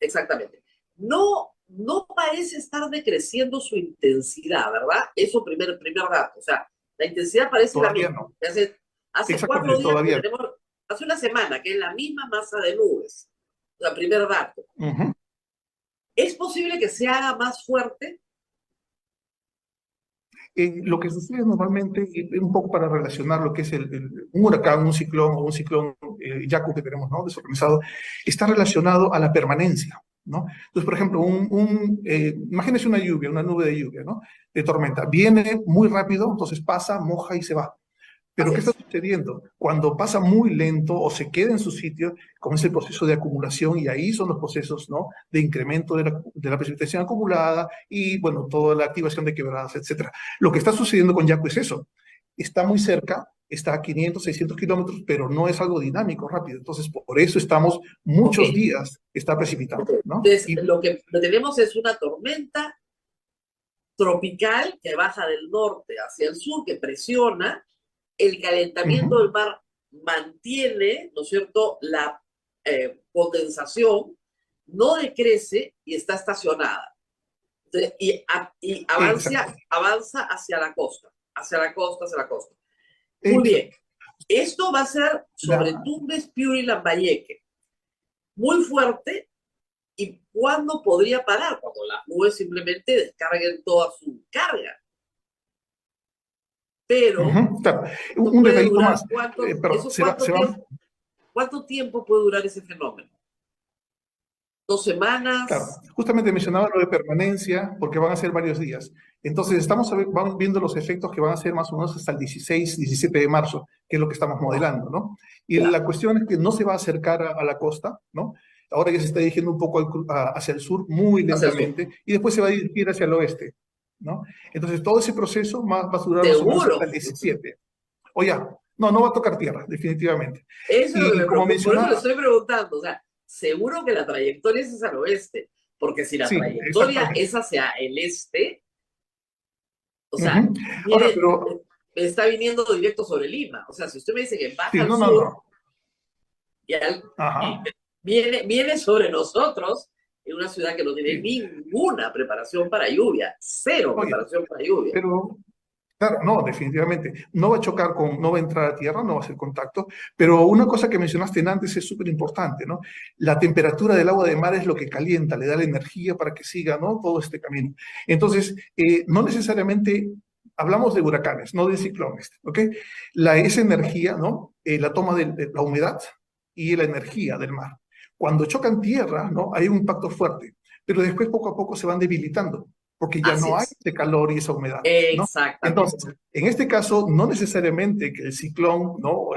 exactamente. No parece estar decreciendo su intensidad, ¿verdad? Eso primer dato. O sea, la intensidad parece la Todavía misma. no. Hace 4 Exactamente, días que todavía no. tenemos, hace una semana, que es la misma masa de nubes. O sea, primer dato. Ujú. ¿Es posible que se haga más fuerte? Lo que sucede normalmente, un poco para relacionar lo que es un huracán, un ciclón o un ciclón Yaku que tenemos, ¿no? Desorganizado, está relacionado a la permanencia, ¿no? Entonces, por ejemplo, imagínese una lluvia, una nube de lluvia, ¿no? De tormenta. Viene muy rápido, entonces pasa, moja y se va. Pero Así ¿qué está es. sucediendo? Cuando pasa muy lento o se queda en su sitio, comienza el proceso de acumulación y ahí son los procesos, ¿no? De incremento de la precipitación acumulada y, bueno, toda la activación de quebradas, etcétera. Lo que está sucediendo con Yaku es eso. Está muy cerca, está a 500, 600 kilómetros, pero no es algo dinámico, rápido. Entonces, por eso estamos Ok. muchos días, está precipitando, ¿no? Entonces, lo que tenemos es una tormenta tropical que baja del norte hacia el sur, que presiona, el calentamiento Ujú, del mar mantiene, ¿no es cierto?, la condensación, no decrece y está estacionada. Entonces, y exacto, avanza hacia la costa, hacia la costa, hacia la costa. Muy bien. exacto. Esto va a ser sobre La, Tumbes, Piura y Lambayeque. Muy fuerte. ¿Y cuándo podría parar? Cuando las nubes simplemente descarguen toda su carga. Pero claro. esto Un puede detallito durar más, cuánto, perdón, eso cuánto tiempo puede durar ese fenómeno. 2 semanas. Claro, justamente mencionaba lo de permanencia, porque van a ser varios días. Entonces, vamos viendo los efectos que van a ser más o menos hasta el 16, 17 de marzo, que es lo que estamos modelando, ¿no? Y Ya. la cuestión es que no se va a acercar a la costa, ¿no? Ahora ya se está dirigiendo un poco hacia el sur muy Hacia el sur. lentamente y después se va a dirigir hacia el oeste, ¿no? Entonces, todo ese proceso va a durar más o menos Seguro. hasta el 17. O ya, no va a tocar tierra, definitivamente. Eso es lo que Y me como preocupa. Por eso le mencionaba, estoy preguntando. O sea, seguro que la trayectoria es hacia el oeste. Porque si la sí, trayectoria exactamente. es hacia el este, o sea, Ujú. Ahora, viene, pero, me está viniendo directo sobre Lima. O sea, si usted me dice que baja sí, al sur no. y, y Ajá. viene sobre nosotros en una ciudad que no tiene Sí. ninguna preparación para lluvia, cero Oye, preparación para lluvia. pero, claro, no, definitivamente. No va a chocar no va a entrar a tierra, no va a hacer contacto. Pero una cosa que mencionaste antes es súper importante, ¿no? La temperatura del agua de mar es lo que calienta, le da la energía para que siga, ¿no? Todo este camino. Entonces, no necesariamente hablamos de huracanes, no de ciclones, ¿ok? Esa energía, ¿no? La toma de la humedad y la energía del mar. Cuando chocan tierra, ¿no? Hay un impacto fuerte, pero después poco a poco se van debilitando porque ya Así no hay es. ese calor y esa humedad, ¿no? Exactamente. Entonces, en este caso, no necesariamente que el ciclón ¿no?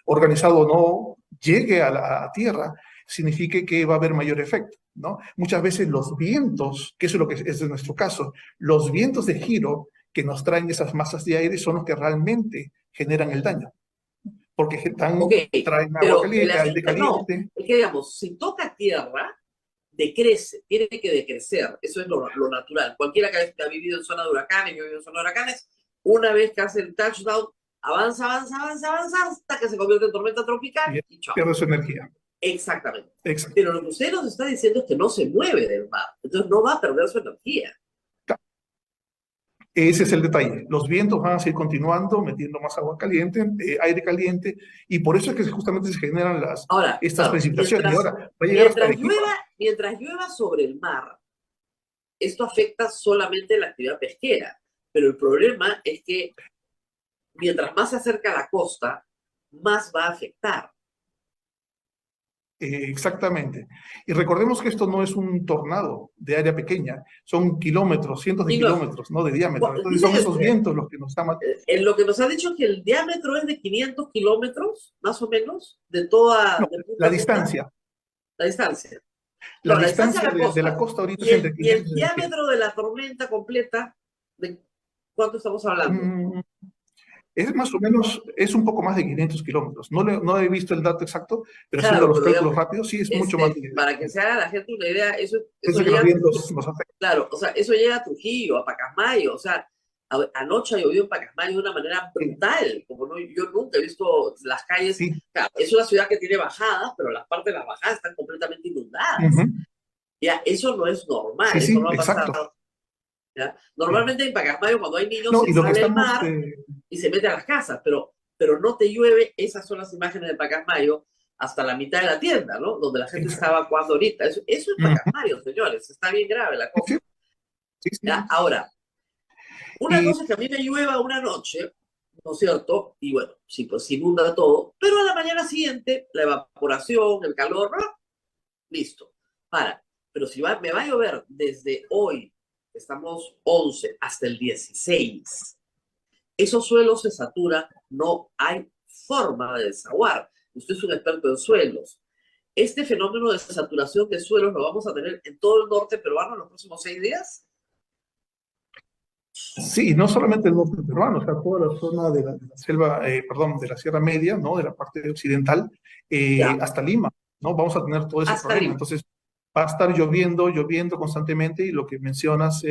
Organizado no llegue a tierra, signifique que va a haber mayor efecto, ¿no? Muchas veces los vientos, que eso es lo que es de nuestro caso, los vientos de giro que nos traen esas masas de aire son los que realmente generan el daño, porque Ok, traen agua pero el caliente, aire asunto no, caliente. es que digamos, si toca tierra, decrece, tiene que decrecer, eso es lo natural. Cualquiera que ha vivido en zona de huracanes, yo he vivido en zona de huracanes, una vez que hace el touchdown, avanza, avanza, avanza, avanza, hasta que se convierte en tormenta tropical Y y chao. pierde su energía. Exactamente. Exacto. Pero lo que usted nos está diciendo es que no se mueve del mar, entonces no va a perder su energía. Ese es el detalle. Los vientos van a seguir continuando, metiendo más agua caliente, aire caliente, y por eso es que justamente se generan Ahora, estas claro, precipitaciones. Y ahora va a llegar hasta Arequipa. mientras llueva sobre el mar, esto afecta solamente la actividad pesquera, pero el problema es que mientras más se acerca a la costa, más va a afectar. Exactamente. Y recordemos que esto no es un tornado de área pequeña, son kilómetros, cientos de Y no, kilómetros, ¿no? De diámetro. Entonces dice son esos que vientos los que nos están matando. en lo que nos ha dicho es que el diámetro es de 500 kilómetros, más o menos, de toda, No, de punta la a punta, distancia. la distancia. La No, la distancia a distancia la de la costa. costa ahorita Y es entre y el 500 y 600. diámetro de la tormenta completa, ¿de cuánto estamos hablando? Mm, Es más o menos, es un poco más de 500 kilómetros. No he visto el dato exacto, pero haciendo Claro, los pero cálculos digamos, rápidos, sí, es mucho más de para que se haga la gente una idea, eso Piensa que los llega a Trujillo, vientos nos afectan. claro, o sea, eso llega a Trujillo, a Pacasmayo, o sea, anoche ha llovido en Pacasmayo de una manera Sí, brutal, como no, yo nunca he visto las calles, sí. claro, es una ciudad que tiene bajadas, pero las partes de las bajadas están completamente inundadas. Ujú. Ya, eso no es Sí, normal, eso sí, no ha exacto. pasado. ¿Ya? Sí. Normalmente en Pacasmayo cuando hay niños No, se y lo que sale al estamos, mar y se mete a las casas, pero no te llueve, esas son las imágenes de Pacasmayo hasta la mitad de la tienda, ¿no? Donde la gente está exacto. evacuando ahorita. Eso es Ujú. Pacasmayo, señores, está bien grave la Sí, cosa. sí, ¿Ya? sí. Ahora, una Y cosa es que a mí me llueva una noche, ¿no es cierto? Y bueno, sí, pues se inunda todo, pero a la mañana siguiente, la evaporación, el calor, ¡ah! Listo, para. Pero si me va a llover desde hoy, estamos 11 hasta el 16, esos suelos se saturan, no hay forma de desaguar. Usted es un experto en suelos. Este fenómeno de saturación de suelos lo vamos a tener en todo el norte peruano en los próximos 6 días. sí, no solamente el norte peruano, o sea, toda la zona de la selva, perdón, de la Sierra Media, ¿no? De la parte occidental, Ya, hasta Lima, ¿no? Vamos a tener todo ese hasta problema. Lima. Entonces, va a estar lloviendo, lloviendo constantemente y lo que mencionas,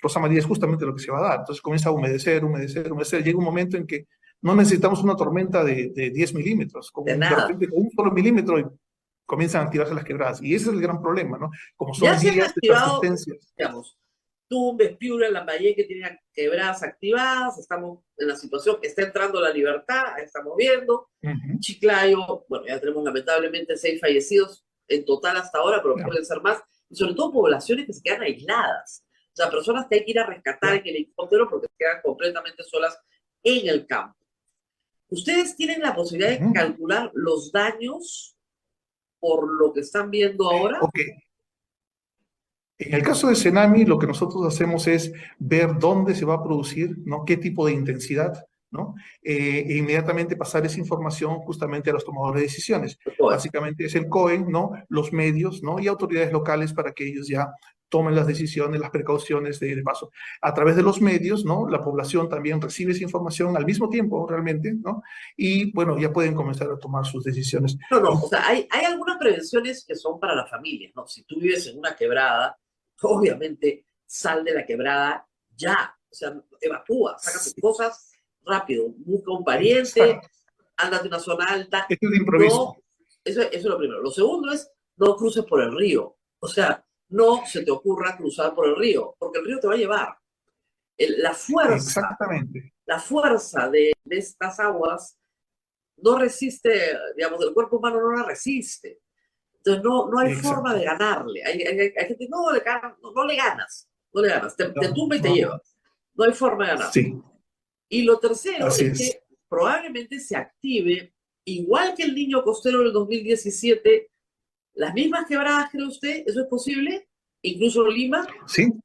Rosa María, es justamente lo que se va a dar. Entonces comienza a humedecer, humedecer, humedecer. Llega un momento en que no necesitamos una tormenta de 10 milímetros, De de nada. repente con un solo milímetro y comienzan a activarse las quebradas. Y ese es el gran problema, ¿no? Como Ya son se han días de activado, persistencias. digamos, Tumbes, Piura, Lambayeque tienen quebradas activadas, estamos en la situación, está entrando la libertad, estamos viendo. Ujú. Chiclayo, bueno, ya tenemos lamentablemente 6 fallecidos en total hasta ahora, pero Ya, pueden ser más, y sobre todo poblaciones que se quedan aisladas, o sea, personas que hay que ir a rescatar ya. en el helicóptero porque se quedan completamente solas en el campo. ¿Ustedes tienen la posibilidad de Ujú. calcular los daños por lo que están viendo ahora? Ok. En el caso de Cenami, lo que nosotros hacemos es ver dónde se va a producir, ¿no? Qué tipo de intensidad, ¿no? E inmediatamente pasar esa información justamente a los tomadores de decisiones. Básicamente es el COE, ¿no? Los medios, ¿no? Y autoridades locales para que ellos ya tomen las decisiones, las precauciones de paso. A través de los medios, ¿no? La población también recibe esa información al mismo tiempo, realmente, ¿no? Y bueno, ya pueden comenzar a tomar sus decisiones. No, no, o sea, hay algunas prevenciones que son para las familias, ¿no? Si tú vives en una quebrada, obviamente sal de la quebrada ya, o sea, evacúa, saca tus cosas rápido, busca un pariente, Exacto. ándate a una zona alta. Esto es de improviso. No, eso es lo primero. Lo segundo es no cruces por el río. O sea, no se te ocurra cruzar por el río, porque el río te va a llevar. La fuerza, Exactamente. la fuerza de estas aguas no resiste, digamos, el cuerpo humano no la resiste. Entonces no hay forma Exacto. de ganarle. Hay gente, no le ganas, no le ganas, no le ganas, te No, tumba y te no. lleva. No hay forma de ganar. Sí, Y lo tercero así es es. que probablemente se active, igual que el Niño Costero del 2017, las mismas quebradas, ¿cree usted? ¿Eso es posible? ¿Incluso Lima? Sí, Ok.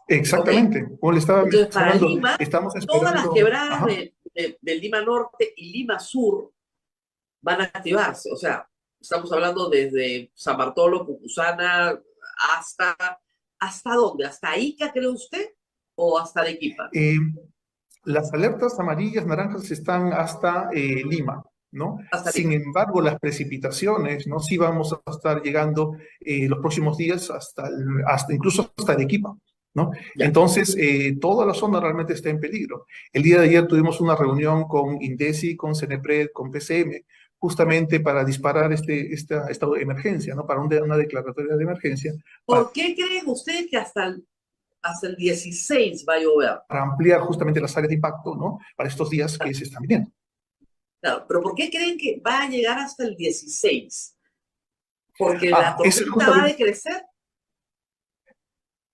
exactamente. Como le estaba Entonces, para mencionando, Lima, estamos todas las esperando. quebradas Ajá. de Lima Norte y Lima Sur van a activarse. O sea, estamos hablando desde San Bartolo, Pucusana, hasta, ¿hasta dónde? ¿Hasta Ica, cree usted? ¿O hasta Arequipa? Eh, las alertas amarillas, naranjas están hasta Lima, ¿no? Hasta Sin Lima. embargo, las precipitaciones, ¿no? Sí vamos a estar llegando los próximos días hasta incluso hasta Arequipa, ¿no? Ya. Entonces, toda la zona realmente está en peligro. El día de ayer tuvimos una reunión con INDECI, con CENEPRED, con PCM, justamente para disparar esta emergencia, ¿no? Para una declaratoria de emergencia, ¿Por qué creen ustedes que hasta el 16 va a llover? para ampliar justamente las áreas de impacto, ¿no? Para estos días que se están viniendo. Claro, pero ¿por qué creen que va a llegar hasta el 16? ¿Porque la Es tormenta va a decrecer?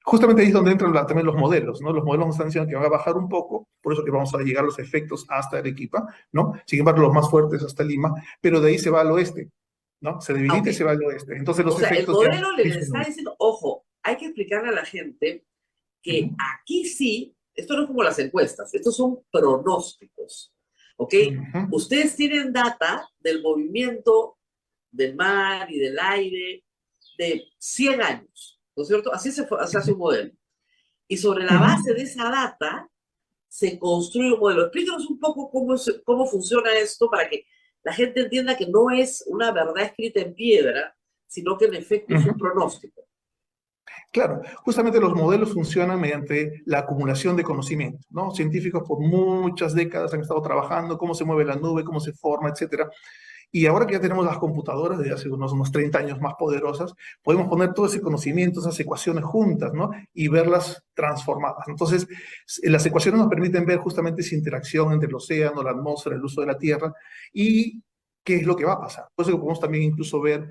justamente ahí es donde entran también los modelos, ¿no? Los modelos nos están diciendo que van a bajar un poco, por eso que vamos a llegar los efectos hasta Arequipa, ¿no? Sin embargo, los más fuertes hasta Lima, pero de ahí se va al oeste, ¿no? Se Ah, debilita ok. y se va al oeste. Entonces O los sea, el efectos ya modelo les está disminuyen. diciendo, ojo, hay que explicarle a la gente que Ujú, aquí sí, esto no es como las encuestas, estos son pronósticos, ¿ok? ujú, Ustedes tienen data del movimiento del mar y del aire de 100 años, ¿no es cierto? Así se hace un modelo. Y sobre la ujú. base de esa data se construye un modelo. Explícanos un poco cómo funciona esto para que la gente entienda que no es una verdad escrita en piedra, sino que en efecto es un Ujú. pronóstico. Claro, justamente los modelos funcionan mediante la acumulación de conocimiento, ¿no? Científicos por muchas décadas han estado trabajando cómo se mueve la nube, cómo se forma, etcétera. Y ahora que ya tenemos las computadoras de hace unos 30 años más poderosas, podemos poner todo ese conocimiento, esas ecuaciones juntas, ¿no? Y verlas transformadas. Entonces, las ecuaciones nos permiten ver justamente esa interacción entre el océano, la atmósfera, el uso de la Tierra y qué es lo que va a pasar. Por eso que podemos también incluso ver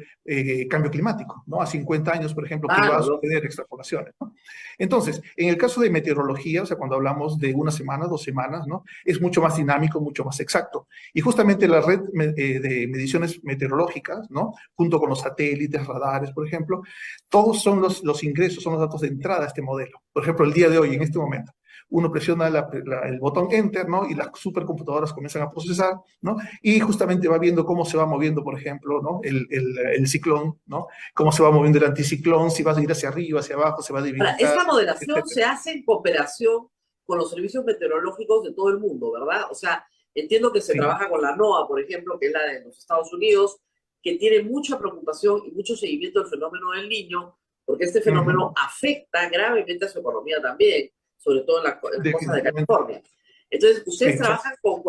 cambio climático, ¿no? A 50 años, por ejemplo, qué va a Claro, ¿no? suceder, extrapolaciones, ¿no? Entonces, en el caso de meteorología, o sea, cuando hablamos de una semana, 2 semanas, ¿no? Es mucho más dinámico, mucho más exacto. Y justamente la red de mediciones meteorológicas, ¿no? Junto con los satélites, radares, por ejemplo, todos son los ingresos, son los datos de entrada a este modelo. Por ejemplo, el día de hoy, en este momento, uno presiona el botón Enter, ¿no? Y las supercomputadoras comienzan a procesar, ¿no? Y justamente va viendo cómo se va moviendo, por ejemplo, ¿no? El ciclón, ¿no? Cómo se va moviendo el anticiclón, si va a ir hacia arriba, hacia abajo, se va a Ahora, debilitar, esta modelación etcétera. se hace en cooperación con los servicios meteorológicos de todo el mundo, ¿verdad? O sea, entiendo que se Sí. trabaja con la NOAA, por ejemplo, que es la de los Estados Unidos, que tiene mucha preocupación y mucho seguimiento del fenómeno del Niño, porque este fenómeno Ujú. afecta gravemente a su economía también, sobre todo en las costas de Definitivamente. California. Entonces, ustedes Exacto. trabajan con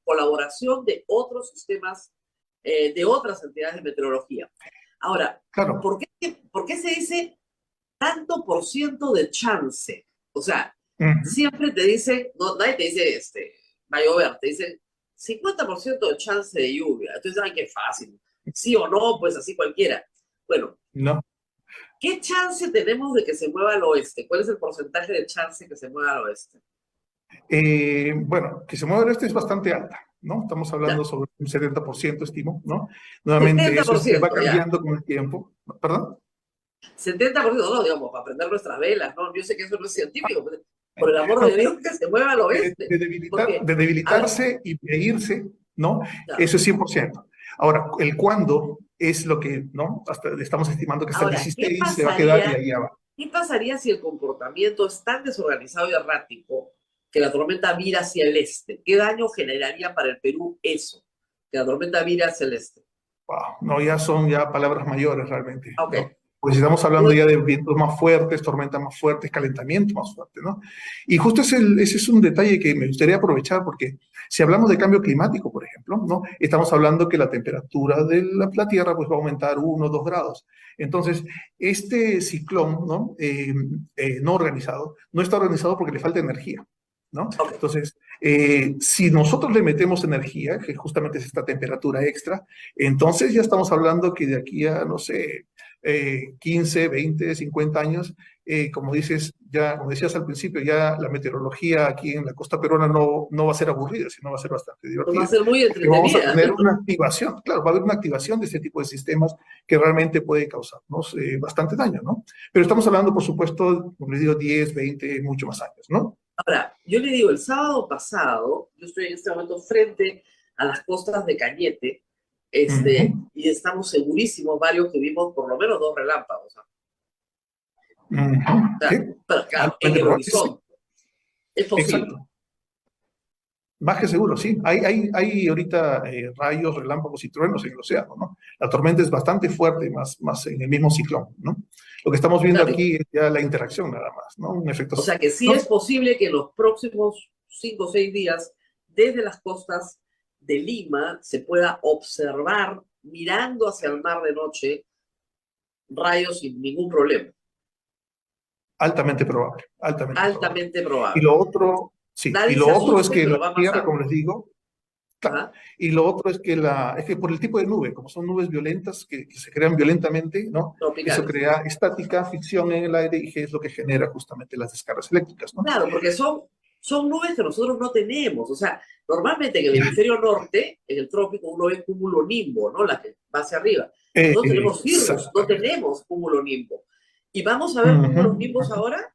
colaboración de otros sistemas, de otras entidades de meteorología. Ahora, Claro. ¿por qué se dice tanto por ciento de chance? O sea, Ujú. siempre te dicen, no, nadie te dice, va a llover, te dicen 50% de chance de lluvia. Entonces, ay, qué fácil. Sí o no, pues así cualquiera. Bueno, No. ¿qué chance tenemos de que se mueva al oeste? ¿Cuál es el porcentaje de chance que se mueva al oeste? Bueno, que se mueva el este es bastante alta, ¿no? Estamos hablando Ya, sobre un 70%, estimo, ¿no? Nuevamente, setenta eso por va ciento ya. cambiando con el tiempo. ¿Perdón? 70% no, digamos, para prender nuestras velas, ¿no? Yo sé que eso no es científico, pero por el amor No, de Dios, que se mueva al oeste. Porque, de a ver, debilitarse y de irse, ¿no? ya, Eso es 100%. Ahora, el cuándo es lo que, ¿no? Hasta le estamos estimando que hasta el ahora, 16 se va a quedar y ahí ya va. ¿qué pasaría si el comportamiento es tan desorganizado y errático que la tormenta vira hacia el este? ¿Qué daño generaría para el Perú eso? Que la tormenta vira hacia el este. Wow, no, ya son ya palabras mayores realmente, Ok. ¿no? Pues estamos hablando ya de vientos más fuertes, tormentas más fuertes, calentamiento más fuerte, ¿no? Y justo ese es un detalle que me gustaría aprovechar porque si hablamos de cambio climático, por ejemplo, ¿no? Estamos hablando que la temperatura de la Tierra pues va a aumentar 1 o 2 grados. Entonces, este ciclón, ¿no? No organizado, no está organizado porque le falta energía, ¿no? Ok. Entonces, si nosotros le metemos energía, que justamente es esta temperatura extra, entonces ya estamos hablando que de aquí a, no sé, 15, 20, 50 años, como dices, ya, como decías al principio, ya la meteorología aquí en la costa peruana no va a ser aburrida, sino va a ser bastante Pues va a divertida, ser muy porque vamos a entretenida. tener una activación, claro, va a haber una activación de este tipo de sistemas que realmente puede causarnos bastante daño, ¿no? Pero estamos hablando, por supuesto, como les digo, 10, 20, mucho más años, ¿no? Ahora, yo le digo, el sábado pasado, yo estoy en este momento frente a las costas de Cañete, Ujú, y estamos segurísimos varios que vimos por lo menos 2 relámpagos. ¿No? O ujú, sí, sea, pero claro, en altamente el probable, sí, horizonte, es posible. exacto. Más que seguro, sí. Hay ahorita rayos, relámpagos y truenos en el océano, ¿no? La tormenta es bastante fuerte, más en el mismo ciclón, ¿no? Lo que estamos viendo Claro, aquí es ya la interacción nada más, ¿no? Un efecto, o sea que sí ¿no? es posible que en los próximos 5 o 6 días, desde las costas de Lima, se pueda observar, mirando hacia el mar de noche, rayos sin ningún problema. Altamente probable, altamente probable. Altamente Y probable. lo otro, sí, y Nadie lo se otro es asuste, que la pero va a Tierra, pasar. como les digo, claro, Ajá. y lo otro es que por el tipo de nube, como son nubes violentas que se crean violentamente, ¿no? Eso Tropicales. crea estática, fricción en el aire y que es lo que genera justamente las descargas eléctricas, ¿no? Claro, porque son nubes que nosotros no tenemos. O sea, normalmente en el hemisferio norte, en el trópico, uno ve cúmulo nimbo, ¿no? La que va hacia arriba. Nosotros tenemos cirrus, no Exactamente. tenemos cúmulo nimbo. Y vamos a ver Ujú, cúmulos nimbos ujú. ahora.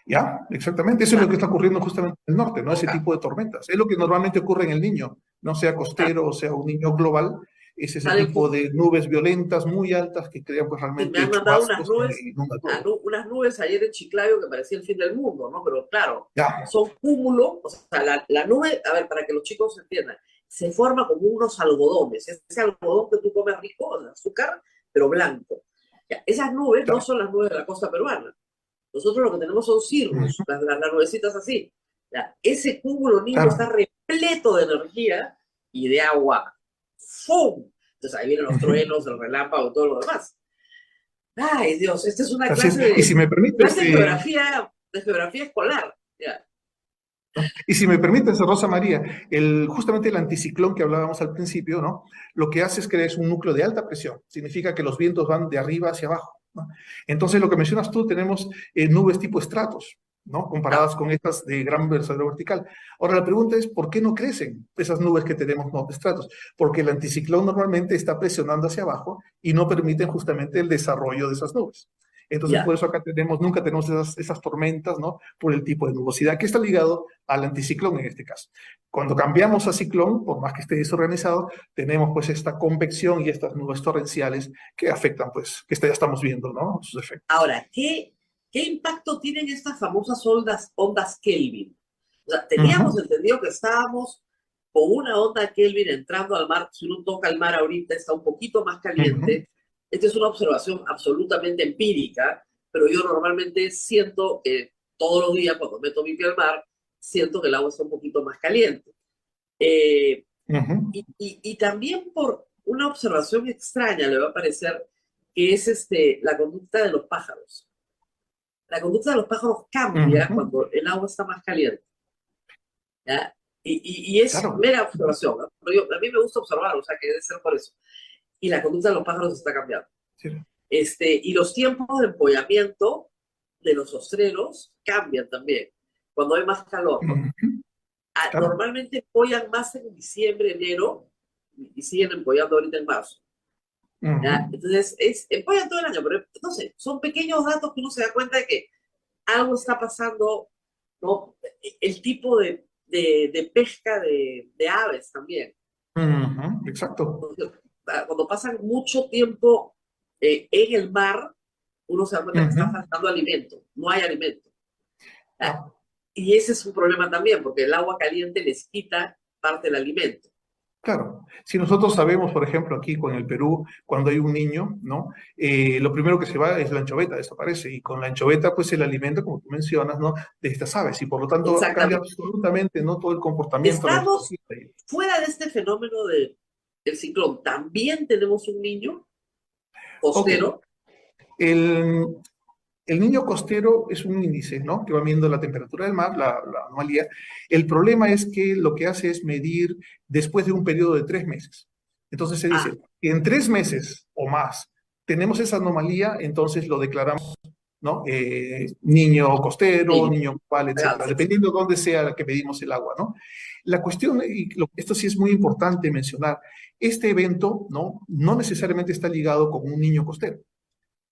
Ya, exactamente. Eso es lo Ya, que está ocurriendo justamente en el norte, ¿no? Ese toca. tipo de tormentas. Es lo que normalmente ocurre en el Niño, no sea Ya, costero o sea un niño global. Es ese sale tipo de nubes violentas muy altas que crean pues me realmente han mandado chubascos y inunda todo. unas nubes ayer en Chiclayo que parecía el fin del mundo, ¿no? Pero claro, Ya, son cúmulos, o sea, la nube, a ver, para que los chicos entiendan, se forma como unos algodones, ese algodón que tú comes rico, de azúcar, pero blanco. Ya, esas nubes no ya. son las nubes de la costa peruana. Nosotros lo que tenemos son cirrus, Ujú, las nubecitas así. Ya, ese cúmulo nimbo está claro. repleto de energía y de agua. ¡Fum! Entonces ahí vienen los Ujú. truenos, el relámpago y todo lo demás. Ay, Dios, esta es una Así es. clase Y si me permites, de geografía escolar. Ya, y si me permites, Rosa María, justamente el anticiclón que hablábamos al principio, ¿no? Lo que hace es que es un núcleo de alta presión. Significa que los vientos van de arriba hacia abajo, ¿no? Entonces, lo que mencionas tú, tenemos nubes tipo estratos, ¿no? ya, Comparadas con estas de gran versadero vertical. Ahora, la pregunta es, ¿por qué no crecen esas nubes que tenemos, no, de estratos? Porque el anticiclón normalmente está presionando hacia abajo y no permiten justamente el desarrollo de esas nubes. Entonces, ya. por eso acá nunca tenemos esas tormentas, ¿no? Por el tipo de nubosidad que está ligado al anticiclón en este caso. Cuando cambiamos a ciclón, por más que esté desorganizado, tenemos pues esta convección y estas nubes torrenciales que afectan, pues, que ya estamos viendo, ¿no? Sus efectos. Ahora, ¿qué impacto tienen estas famosas ondas Kelvin? O sea, teníamos Ujú, entendido que estábamos con una onda Kelvin entrando al mar. Si uno toca el mar ahorita, está un poquito más ujú, caliente. Esta es una observación absolutamente empírica, pero yo normalmente siento que todos los días cuando meto mi pie al mar, siento que el agua está un poquito más caliente. Eh, ujú, y también por una observación extraña le va a parecer que es la conducta de los pájaros. La conducta de los pájaros cambia ujú. cuando el agua está más caliente. ¿Ya? Y es Claro. mera observación, ¿no? Pero a mí me gusta observar, o sea que debe ser por eso. Y la conducta de los pájaros está cambiando. Sí. Y los tiempos de empollamiento de los ostreros cambian también, cuando hay más calor, ¿no? Ujú, claro. Normalmente empollan más en diciembre, enero, y siguen empollando ahorita en marzo. ¿ya? Ujú. Entonces, puede todo el año, pero no sé, son pequeños datos que uno se da cuenta de que algo está pasando, ¿no? El tipo de pesca de aves también. Ujú, exacto. Porque, cuando pasan mucho tiempo en el mar, uno se da cuenta que está Ujú. faltando alimento, no hay alimento. Ah, Ah, y ese es un problema también, porque el agua caliente les quita parte del alimento. claro, si nosotros sabemos, por ejemplo, aquí con el Perú, cuando hay un niño, ¿no? Lo primero que se va es la anchoveta, desaparece, y con la anchoveta, pues el alimento, como tú mencionas, ¿no? De estas aves, y por lo tanto cambia Exactamente. absolutamente, ¿no? Todo el comportamiento, la Estamos morfología. fuera de este fenómeno del ciclón. También tenemos un niño Ok, costero. el, el niño costero es un índice, ¿no? Que va midiendo la temperatura del mar, la anomalía. El problema es que lo que hace es medir después de un periodo de 3 meses. Entonces se Ah, dice, que en 3 meses o más tenemos esa anomalía, entonces lo declaramos, ¿no? Niño costero, niño. niño cual, Ah, etcétera, dependiendo de dónde sea que medimos el agua, ¿no? La cuestión, y esto sí es muy importante mencionar, este evento, ¿no? No necesariamente está ligado con un niño costero.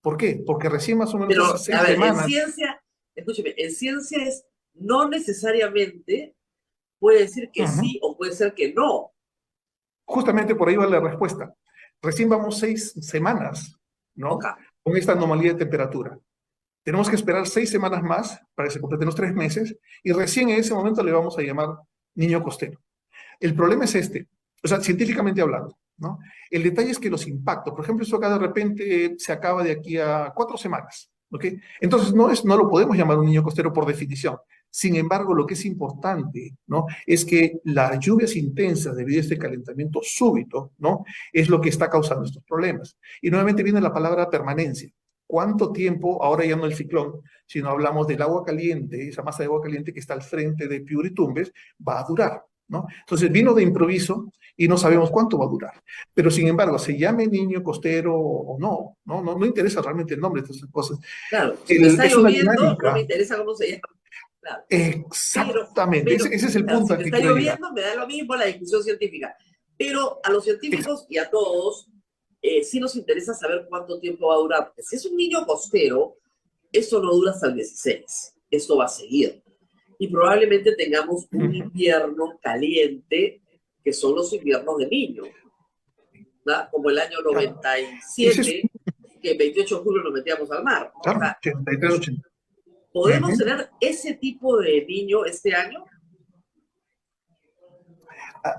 ¿Por qué? Porque recién más o menos hace pero, a seis ver, en semanas, ciencia, escúcheme, en ciencia es no necesariamente puede decir que ujú, sí o puede ser que no. justamente por ahí va la respuesta. Recién vamos 6 semanas, Ok, ¿no? Con esta anomalía de temperatura. Tenemos que esperar 6 semanas más para que se completen los 3 meses y recién en ese momento le vamos a llamar niño costero. El problema es este, o sea, científicamente hablando, ¿no? El detalle es que los impactos, por ejemplo, eso acá de repente se acaba de aquí a 4 semanas, ¿ok? Entonces no lo podemos llamar un niño costero por definición. Sin embargo, lo que es importante, ¿no? Es que las lluvias intensas debido a este calentamiento súbito, ¿no? Es lo que está causando estos problemas. Y nuevamente viene la palabra permanencia. ¿Cuánto tiempo, ahora ya no el ciclón, sino hablamos del agua caliente, esa masa de agua caliente que está al frente de Piura y Tumbes, va a durar? ¿No? Entonces vino de improviso y no sabemos cuánto va a durar. Pero sin embargo, se llame niño costero o no, no interesa realmente el nombre de estas cosas. claro, si me está Es una lloviendo, no me dinámica, interesa cómo se llama. Claro, exactamente, pero, ese es el claro, punto si al me que está quiero llegar. lloviendo, me da lo mismo la discusión científica. Pero a los Ex- científicos y a todos, sí nos interesa saber cuánto tiempo va a durar. Porque si es un niño costero, esto no dura hasta el 16. Esto va a seguir. Y probablemente tengamos un Ujú. invierno caliente, que son los inviernos de niño, ¿no? Como el año Claro, ese es, 97, que el 28 de julio nos metíamos al mar. O claro, sea, 83, 80. ¿podemos Ujú. tener ese tipo de niño este año?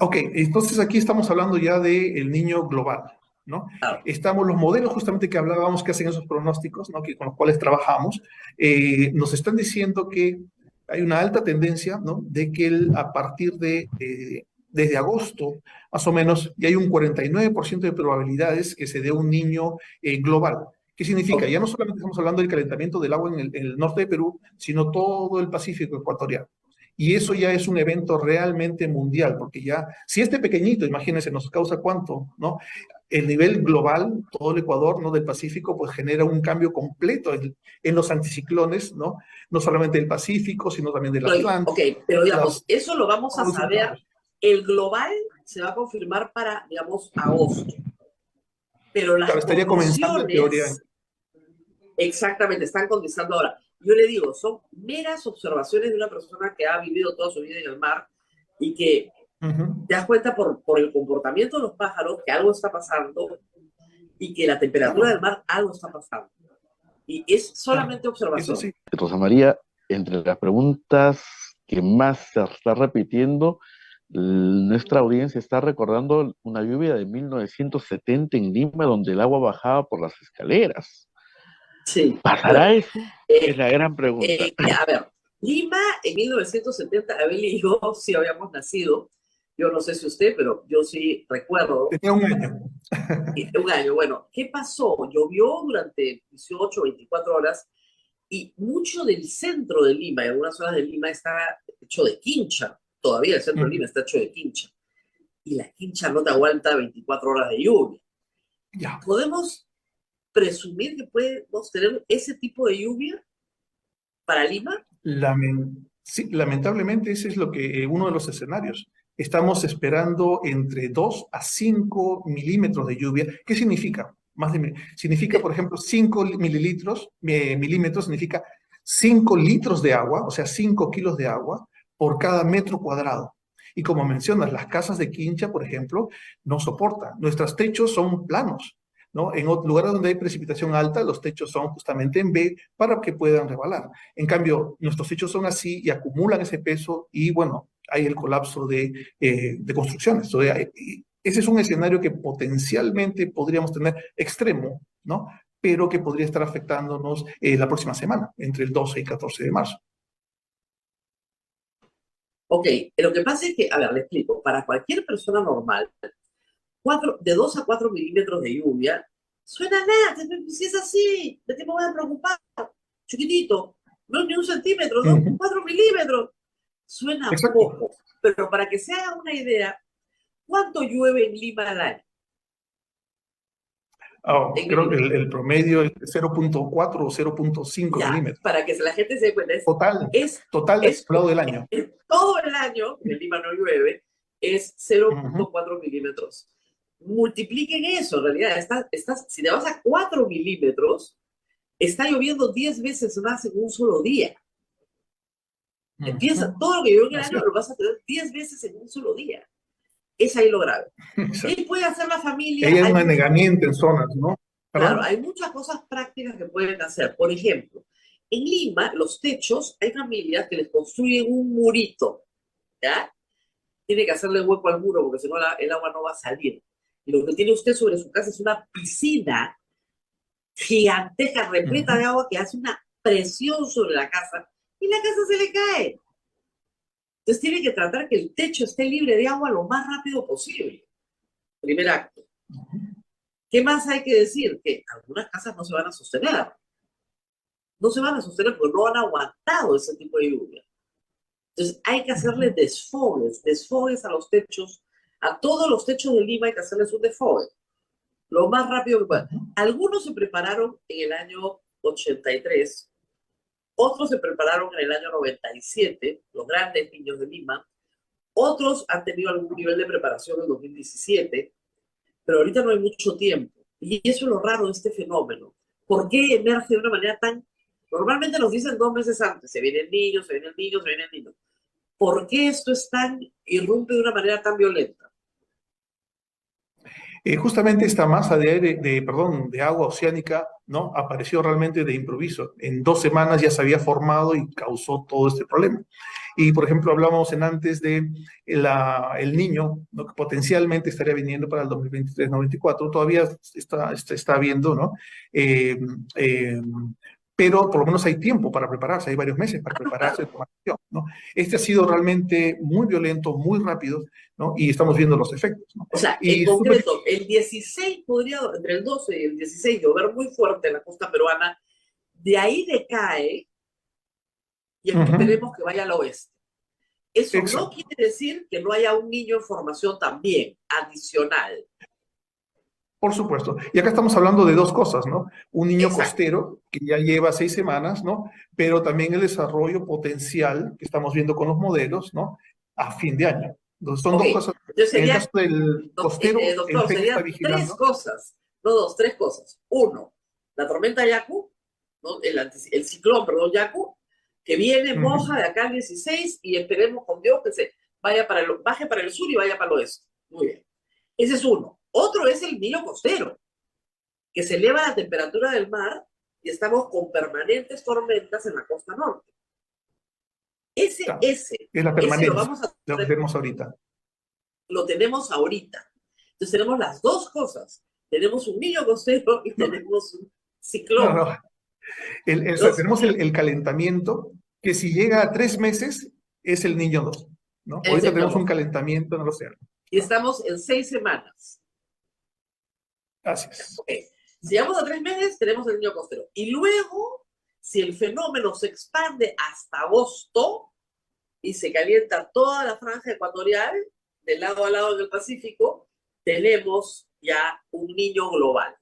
Ok, entonces aquí estamos hablando ya del niño global, ¿no? Claro. Estamos, los modelos justamente que hablábamos que hacen esos pronósticos, ¿no? Que, con los cuales trabajamos, nos están diciendo que hay una alta tendencia, ¿no? De que a partir desde agosto, más o menos, ya hay un 49% de probabilidades que se dé un niño global. ¿Qué significa? Ok. Ya no solamente estamos hablando del calentamiento del agua en el norte de Perú, sino todo el Pacífico ecuatorial. Y eso ya es un evento realmente mundial, porque ya, si este pequeñito, imagínense, nos causa cuánto, ¿no? El nivel global, todo el Ecuador, ¿no? Del Pacífico, pues genera un cambio completo en los anticiclones, ¿no? No solamente del Pacífico, sino también del Ok, Atlántico, pero digamos, las, eso lo vamos a todos esos saber. cambios. El global se va a confirmar para, digamos, agosto. Pero Claro, las estaría comenzando en teoría. condiciones exactamente están contestando ahora. Yo le digo, son meras observaciones de una persona que ha vivido toda su vida en el mar y que Ujú. te das cuenta por el comportamiento de los pájaros que algo está pasando y que la temperatura del Claro, mar algo está pasando. Y es claro, solamente eso observación. sí. Rosa María, entre las preguntas que más se está repitiendo, nuestra audiencia está recordando una lluvia de 1970 en Lima, donde el agua bajaba por las escaleras. Sí, ¿Pasará bueno, eso? Es eh, la gran pregunta. a ver, Lima en 1970, Abel y yo sí habíamos nacido. Yo no sé si usted, pero yo sí recuerdo Tenía un año. un año. Bueno, ¿qué pasó? Llovió durante 18, 24 horas y mucho del centro de Lima, en algunas zonas de Lima, estaba hecho de quincha. Todavía el centro de Lima está hecho de quincha. Y la quincha no te aguanta 24 horas de lluvia. Ya. ¿Podemos presumir que podemos tener ese tipo de lluvia para Lima? Sí, lamentablemente ese es lo que uno de los escenarios. Estamos esperando entre 2 a 5 milímetros de lluvia. ¿Qué significa? significa, por ejemplo, 5 milímetros significa 5 litros de agua, o sea, 5 kilos de agua por cada metro cuadrado. Y como mencionas, las casas de quincha, por ejemplo, no soportan. Nuestros techos son planos, ¿no? En lugares donde hay precipitación alta, los techos son justamente en B para que puedan rebalar. En cambio, nuestros techos son así y acumulan ese peso y, bueno, hay el colapso de construcciones. Entonces, ese es un escenario que potencialmente podríamos tener extremo, ¿no? Pero que podría estar afectándonos la próxima semana, entre el 12 y 14 de marzo. Ok, lo que pasa es que, a ver, le explico, para cualquier persona normal, de 2 a 4 milímetros de lluvia, suena nada, si es así, ¿de qué me voy a preocupar? Chiquitito, no ni 1 centímetro, 4 milímetros, suena Exacto. poco, pero para que se haga una idea, ¿cuánto llueve en Lima al año? Creo que el promedio es 0.4 o 0.5 milímetros. Para que la gente se dé cuenta, total del año. Todo el año, en Lima no llueve, es 0.4 milímetros. Multipliquen eso, en realidad, si te vas a 4 milímetros, está lloviendo 10 veces más en un solo día. Empieza, todo lo que llueve en el año lo vas a tener 10 veces en un solo día. Es ahí lo grave. ¿Qué puede hacer la familia? Hay un anegamiento en zonas, ¿no? ¿Perdón? Claro, hay muchas cosas prácticas que pueden hacer. Por ejemplo, en Lima, los techos, hay familias que les construyen un murito, ¿ya? Tiene que hacerle hueco al muro porque si no el agua no va a salir. Y lo que tiene usted sobre su casa es una piscina gigantesca, repleta de agua, que hace una presión sobre la casa y la casa se le cae. Entonces tiene que tratar que el techo esté libre de agua lo más rápido posible. Primer acto. ¿Qué más hay que decir? Que algunas casas no se van a sostener. No se van a sostener porque no han aguantado ese tipo de lluvia. Entonces hay que hacerle desfogues a los techos. A todos los techos de Lima hay que hacerles un desfogue. Lo más rápido que puedan. Algunos se prepararon en el año 83, otros se prepararon en el año 97, los grandes niños de Lima. Otros han tenido algún nivel de preparación en 2017, pero ahorita no hay mucho tiempo. Y eso es lo raro de este fenómeno. ¿Por qué emerge de una manera tan... Normalmente nos dicen 2 meses antes, se viene el niño, se viene el niño, se viene el niño. ¿Por qué esto irrumpe de una manera tan violenta? Justamente esta masa de agua oceánica, ¿no? Apareció realmente de improviso. En 2 semanas ya se había formado y causó todo este problema. Y, por ejemplo, hablamos antes de el niño, ¿no? Que potencialmente estaría viniendo para el 2023-94, todavía está viendo, ¿no? Pero por lo menos hay tiempo para prepararse, hay varios meses para prepararse, ¿no? Este ha sido realmente muy violento, muy rápido, ¿no? Y estamos viendo los efectos, ¿no? O sea, en concreto, el 16 podría, entre el 12 y el 16, llover muy fuerte en la costa peruana, de ahí decae y esperemos que vaya al oeste. Eso no quiere decir que no haya un niño en formación también, adicional. Por supuesto. Y acá estamos hablando de 2 cosas, ¿no? Un niño costero que ya lleva 6 semanas, ¿no? Pero también el desarrollo potencial que estamos viendo con los modelos, ¿no? A fin de año. Entonces son 2 cosas. En el caso del costero, doctor, serían 3 cosas. No 2, 3 cosas. 1, la tormenta Yaku, ¿no? el ciclón, perdón, Yaku, que viene, moja de acá al 16 y esperemos con Dios que se baje para el sur y vaya para el oeste. Muy bien. Ese es uno. Otro es el niño costero, que se eleva la temperatura del mar y estamos con permanentes tormentas en la costa norte. Es la permanencia, lo que tenemos ahorita. Lo tenemos ahorita. Entonces tenemos las 2 cosas. Tenemos un niño costero y tenemos un ciclón. No. Tenemos el calentamiento, que si llega a 3 meses, es el niño 2, ¿no? Ahorita tenemos un calentamiento en el océano. Y estamos en 6 semanas. Así es. Okay. Si llegamos a 3 meses, tenemos el niño costero. Y luego, si el fenómeno se expande hasta agosto y se calienta toda la franja ecuatorial, de lado a lado del Pacífico, tenemos ya un niño global.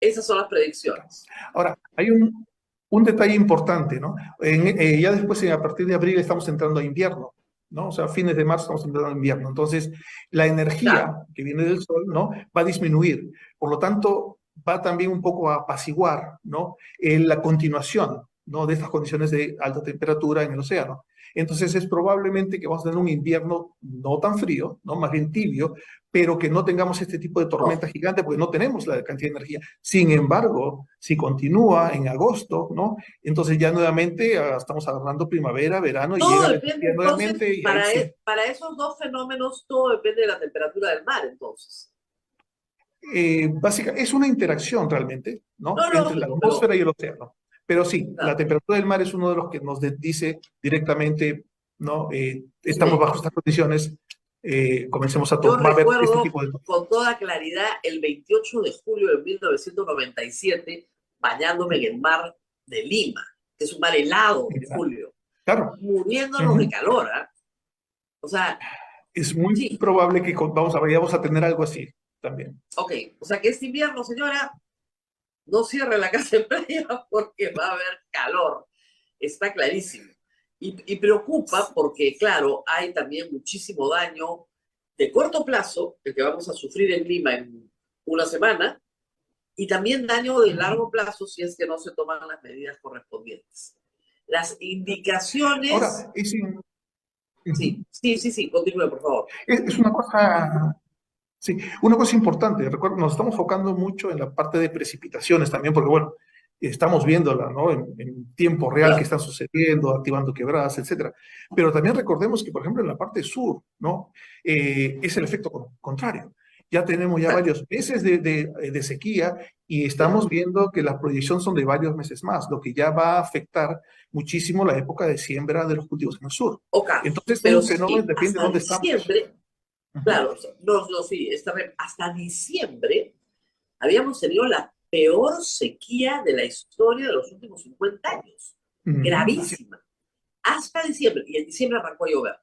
Esas son las predicciones. Ahora, hay un detalle importante, ¿no? Ya después, a partir de abril, estamos entrando a invierno, ¿no? O sea, a fines de marzo estamos entrando a invierno. Entonces, la energía que viene del sol, ¿no? Va a disminuir. Por lo tanto, va también un poco a apaciguar, ¿no? En la continuación, ¿no? De estas condiciones de alta temperatura en el océano. Entonces es probablemente que vamos a tener un invierno no tan frío, ¿no? Más bien tibio, pero que no tengamos este tipo de tormenta gigante porque no tenemos la cantidad de energía. Sin embargo, si continúa en agosto, ¿no? Entonces ya nuevamente estamos agarrando primavera, verano y Todo llega la depende, energía entonces, nuevamente y ahí sí. para esos dos fenómenos, todo depende de la temperatura del mar, entonces. Es una interacción realmente, ¿no? No, Entre la lógico, atmósfera y el océano. Pero sí, la claro, temperatura del mar es uno de los que nos dice directamente, ¿no? Estamos mire, bajo estas condiciones, comencemos a yo va a haber este recuerdo tipo de... con toda claridad el 28 de julio de 1997 bañándome en el mar de Lima, que es un mar helado, Ya, Julio, claro, muriéndonos de ujú. calor, ¿ah? O sea, Es muy sí, probable que vayamos a tener algo así también. ok, o sea que este invierno, señora, no cierre la casa en playa porque va a haber calor, está clarísimo. Y preocupa porque, claro, hay también muchísimo daño de corto plazo, el que vamos a sufrir en Lima en una semana, y también daño de largo plazo si es que no se toman las medidas correspondientes. Las indicaciones, Ahora, sí, ujú. sí, sí, sí, continúe, por favor. Es una cosa, sí, una cosa importante, recuerda, nos estamos enfocando mucho en la parte de precipitaciones también, porque bueno, estamos viéndola, ¿no? En tiempo real que Claro, están sucediendo, activando quebradas, etcétera. Pero también recordemos que, por ejemplo, en la parte sur, ¿no? Es el efecto contrario. Ya tenemos ya exacto, varios meses de sequía y ya, estamos viendo que las proyecciones son de varios meses más, lo que ya va a afectar muchísimo la época de siembra de los cultivos en el sur. ok, Entonces, pero son fenómenos, sí, depende de hasta dónde estamos. diciembre, Ujú. claro, no, no, sí, hasta diciembre habíamos tenido la peor sequía de la historia de los últimos 50 años. Ujú, así Gravísima. Hasta diciembre. Y en diciembre arrancó a llover.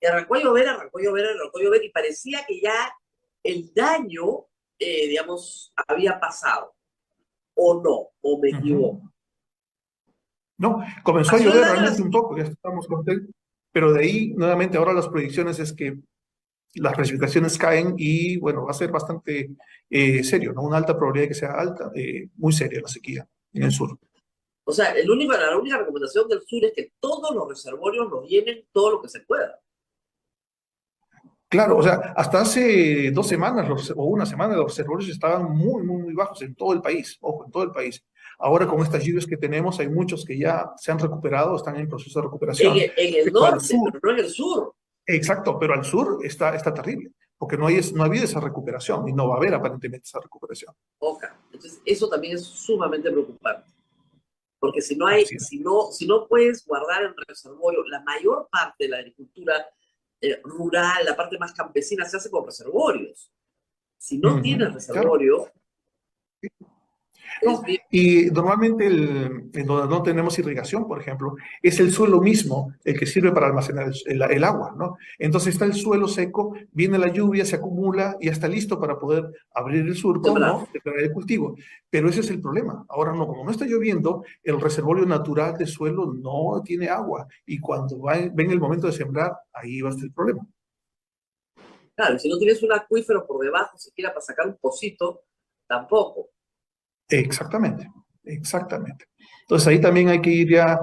Y arrancó a llover, arrancó a llover, arrancó a llover. Y parecía que ya el daño, digamos, había pasado. O no, o me ujú. equivoco. No, comenzó a Pasó el llover daño realmente así. un poco, ya estamos contentos, pero de ahí nuevamente ahora las proyecciones es que las precipitaciones caen y bueno, va a ser bastante serio, ¿no? Una alta probabilidad de que sea alta, muy seria la sequía en el sur. O sea, la única recomendación del sur es que todos los reservorios los llenen todo lo que se pueda. Claro, o sea, hasta hace 2 semanas o una semana los reservorios estaban muy, muy, muy bajos en todo el país, ojo, en todo el país. Ahora con estas lluvias que tenemos hay muchos que ya se han recuperado, están en proceso de recuperación, En el pero al norte, sur, pero no en el sur. exacto, pero al sur está terrible, porque no ha habido esa recuperación y no va a haber aparentemente esa recuperación. Oca. Entonces, eso también es sumamente preocupante. Porque si no hay, Así es. si no puedes guardar en reservorio, la mayor parte de la agricultura rural, la parte más campesina, se hace con reservorios. Si no tienes Ujú, claro. reservorio, No, es bien. y normalmente en donde no tenemos irrigación, por ejemplo, es el suelo mismo el que sirve para almacenar el agua, ¿no? Entonces está el suelo seco, viene la lluvia, se acumula y ya está listo para poder abrir el surco, Sembrar. ¿no? Preparar el cultivo. Pero ese es el problema. Ahora no, como no está lloviendo, el reservorio natural de suelo no tiene agua y cuando ven el momento de sembrar, ahí va a estar el problema. Claro, si no tienes un acuífero por debajo, siquiera para sacar un pocito, tampoco. Exactamente, exactamente. Entonces ahí también hay que ir ya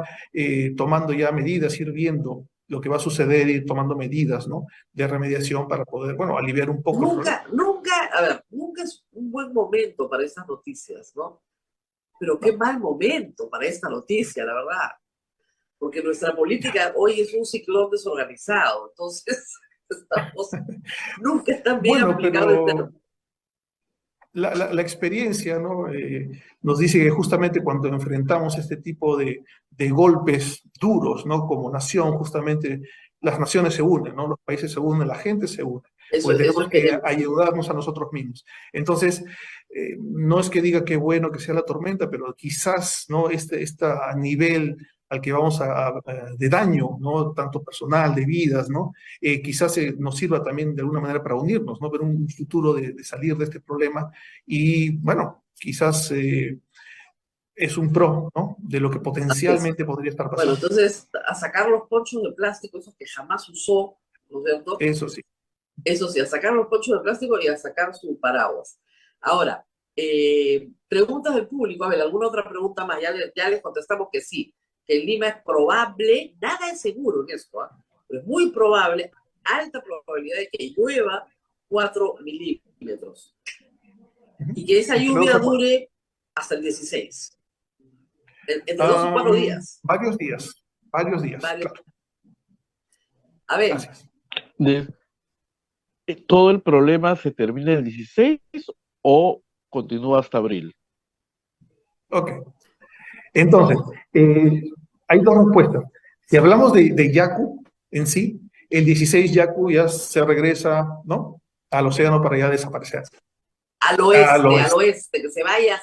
tomando ya medidas, ir viendo lo que va a suceder, ir tomando medidas, ¿no? De remediación para poder, bueno, aliviar un poco el problema. Nunca, nunca, a ver, nunca es un buen momento para estas noticias, ¿no? Pero qué No, mal momento para esta noticia, la verdad. Porque nuestra política hoy es un ciclón desorganizado. Entonces, estamos, nunca están bien bueno, aplicado el pero término. la experiencia, ¿no? Nos dice que justamente cuando enfrentamos este tipo de golpes duros, ¿no? Como nación, justamente las naciones se unen, ¿no? Los países se unen, la gente se une, porque Eso tenemos que esperemos. ayudarnos a nosotros mismos. Entonces, no es que diga que bueno que sea la tormenta, pero quizás, ¿no? A nivel al que vamos de daño, ¿no? Tanto personal, de vidas, ¿no? Quizás nos sirva también de alguna manera para unirnos, ¿no? Ver un futuro de salir de este problema y bueno, quizás es un pro, ¿no? De lo que Así es. potencialmente podría estar Bueno, pasando. entonces, a sacar los ponchos de plástico, esos que jamás usó, ¿no es cierto? Eso sí. Eso sí, a sacar los ponchos de plástico y a sacar su paraguas. Ahora, Preguntas del público. A ver, ¿alguna otra pregunta más? Ya les contestamos que sí, que en Lima es probable, nada es seguro en esto, ¿ah? Pero es muy probable, alta probabilidad de que llueva 4 milímetros y que esa Entre lluvia otra cosa. dure hasta el 16, entre 2 y 4 días. Varios días, Varios. claro. A ver, Gracias. ¿Todo el problema se termina el 16 o continúa hasta abril? Ok. Entonces, hay dos respuestas. Si hablamos de Yaku en sí, el 16 Yaku ya se regresa, ¿no?, al océano para ya desaparecer. Al al oeste. oeste, que se vaya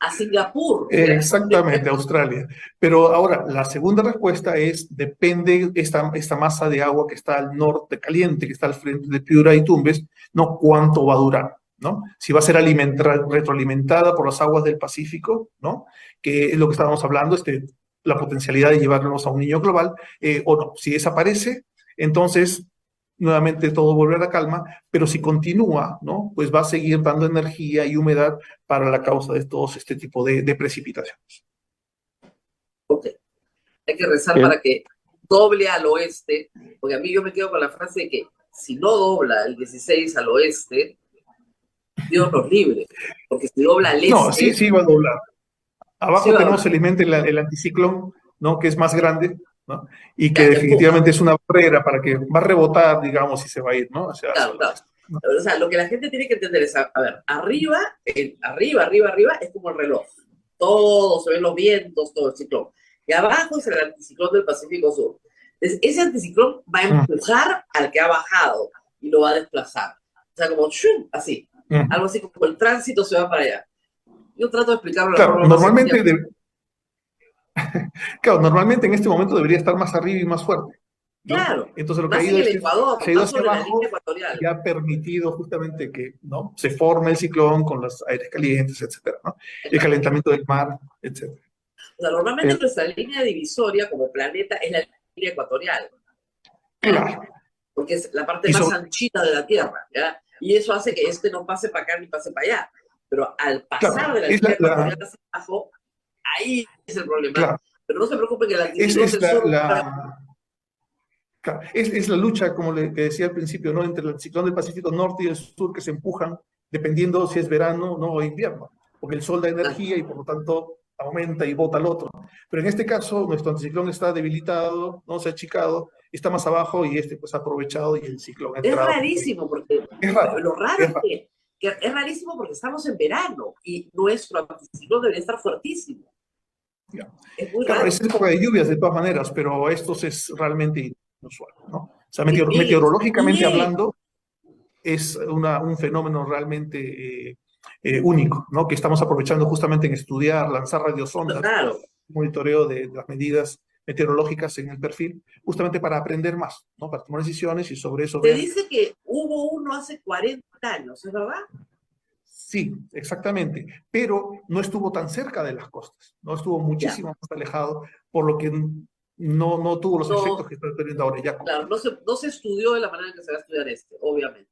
a Singapur. Exactamente, Australia. Pero ahora, la segunda respuesta es, depende esta masa de agua que está al norte caliente, que está al frente de Piura y Tumbes, ¿no?, cuánto va a durar, ¿no? Si va a ser retroalimentada por las aguas del Pacífico, ¿no?, que es lo que estábamos hablando, la potencialidad de llevarnos a un niño global, o no. Si desaparece, entonces nuevamente todo vuelve a la calma, pero si continúa, ¿no?, pues va a seguir dando energía y humedad para la causa de todos este tipo de precipitaciones. Ok, hay que rezar El, para que doble al oeste, porque a mí yo me quedo con la frase de que si no dobla el 16 al oeste, Dios nos libre, porque si dobla al No, sí, este, sí va a doblar. sí Abajo va a tenemos doblar, felizmente el anticiclón, ¿no?, que es más grande, ¿no?, y que ya, que empuja, definitivamente es una barrera para que va a rebotar, digamos, y se va a ir, ¿no?, hacia claro, el claro. oeste, ¿no? O sea, lo que la gente tiene que entender es, a ver, arriba, es como el reloj. Todo, se ven los vientos, todo el ciclón. Y abajo es el anticiclón del Pacífico Sur. Entonces, ese anticiclón va a Mm, empujar al que ha bajado y lo va a desplazar. O sea, como ¡shum! Así. mm. Algo así como el tránsito se va para allá. Yo trato de explicarlo de la Claro, forma más sencilla. normalmente en este momento debería estar más arriba y más fuerte, ¿no? Claro, Entonces lo que más en el se Ecuador, ha ido más hacia sobre la línea abajo ecuatorial. y ha permitido justamente que, ¿no?, se forme el ciclón con los aires calientes, etcétera, ¿no?, el Exactamente. calentamiento del mar, etcétera. O sea, normalmente el, nuestra línea divisoria como planeta es la línea ecuatorial, ¿ya? Claro. Porque es la parte Y más sobre, anchita de la Tierra, ¿ya? Y eso hace que este no pase para acá ni pase para allá. Pero al pasar claro, de la es línea ecuatorial hacia abajo, ahí es el problema. claro, Pero no se preocupen que el es, anticiclón es del la, sur... la- claro, es la lucha, como que decía al principio, ¿no?, entre el ciclón del Pacífico Norte y el Sur, que se empujan dependiendo si es verano, ¿no?, o invierno, porque el sol da energía y por lo tanto aumenta y bota al otro. Pero en este caso, nuestro anticiclón está debilitado, no se ha achicado, está más abajo y pues ha aprovechado y el ciclón ha Es entrado. rarísimo, porque Es raro, lo raro es es raro. que es rarísimo porque estamos en verano y nuestro anticiclón debería estar fuertísimo. Ya. Es muy Claro, raro. es época de lluvias de todas maneras, pero esto es realmente inusual, ¿no? O sea, Es bien, meteorológicamente bien. hablando, es un fenómeno realmente único, ¿no?, que estamos aprovechando justamente en estudiar, lanzar radiosondas, Claro. monitoreo de las medidas meteorológicas en el perfil, justamente para aprender más, ¿no?, para tomar decisiones y sobre eso Se ver. dice que hubo uno hace 40 años, ¿es verdad? Sí, exactamente, pero no estuvo tan cerca de las costas, no estuvo Ya. muchísimo más alejado, por lo que no tuvo los efectos No, que está teniendo ahora ya. claro, no se estudió de la manera en que se va a estudiar este, obviamente.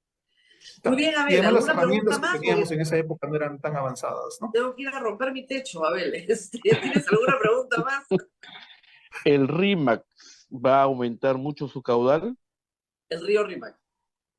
Muy Claro. bien, Y Abel, además las ¿alguna pregunta herramientas que más? teníamos Porque en esa época no eran tan avanzadas, ¿no? tengo que ir a romper mi techo, Abel. ¿Tienes alguna pregunta más? el RIMAX va a aumentar mucho su caudal. El río Rímac.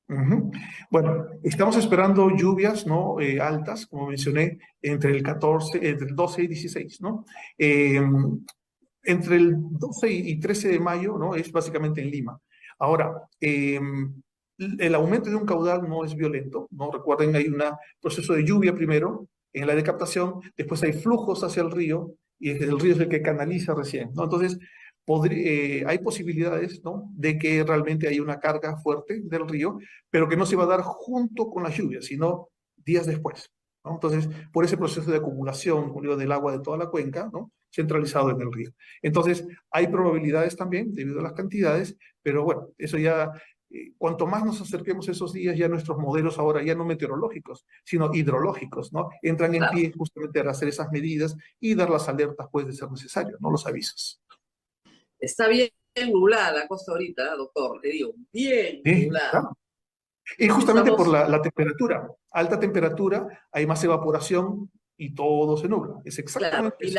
Ujú. Bueno, estamos esperando lluvias, ¿no?, altas, como mencioné, entre el 12 y 16, ¿no? Entre el 12 y 13 de mayo, ¿no?, es básicamente en Lima. Ahora, el aumento de un caudal no es violento, ¿no? Recuerden, hay un proceso de lluvia primero en la de captación, después hay flujos hacia el río, y el río es el que canaliza recién, ¿no? Entonces, hay posibilidades, ¿no?, de que realmente haya una carga fuerte del río, pero que no se va a dar junto con las lluvias, sino días después, ¿no? Entonces, por ese proceso de acumulación, como digo, del agua de toda la cuenca, ¿no?, centralizado en el río. Entonces, hay probabilidades también debido a las cantidades, pero bueno, eso ya, cuanto más nos acerquemos a esos días, ya nuestros modelos ahora ya no meteorológicos, sino hidrológicos, ¿no?, entran en Claro. pie justamente para hacer esas medidas y dar las alertas, pues, de ser necesario, ¿no?, los avisos. Está bien nublada la costa ahorita, doctor. Le digo, bien Sí, nublada. claro. Y justamente por Estamos, la temperatura, alta temperatura, hay más evaporación y todo se nubla. Es claro. exactamente Y eso.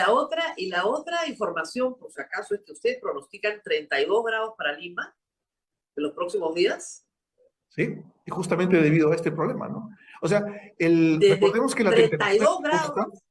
la otra información, por si acaso, es que ustedes pronostican 32 grados para Lima en los próximos días. ¿Sí? Y justamente debido a este problema, ¿no? O sea, Desde recordemos que 32 grados.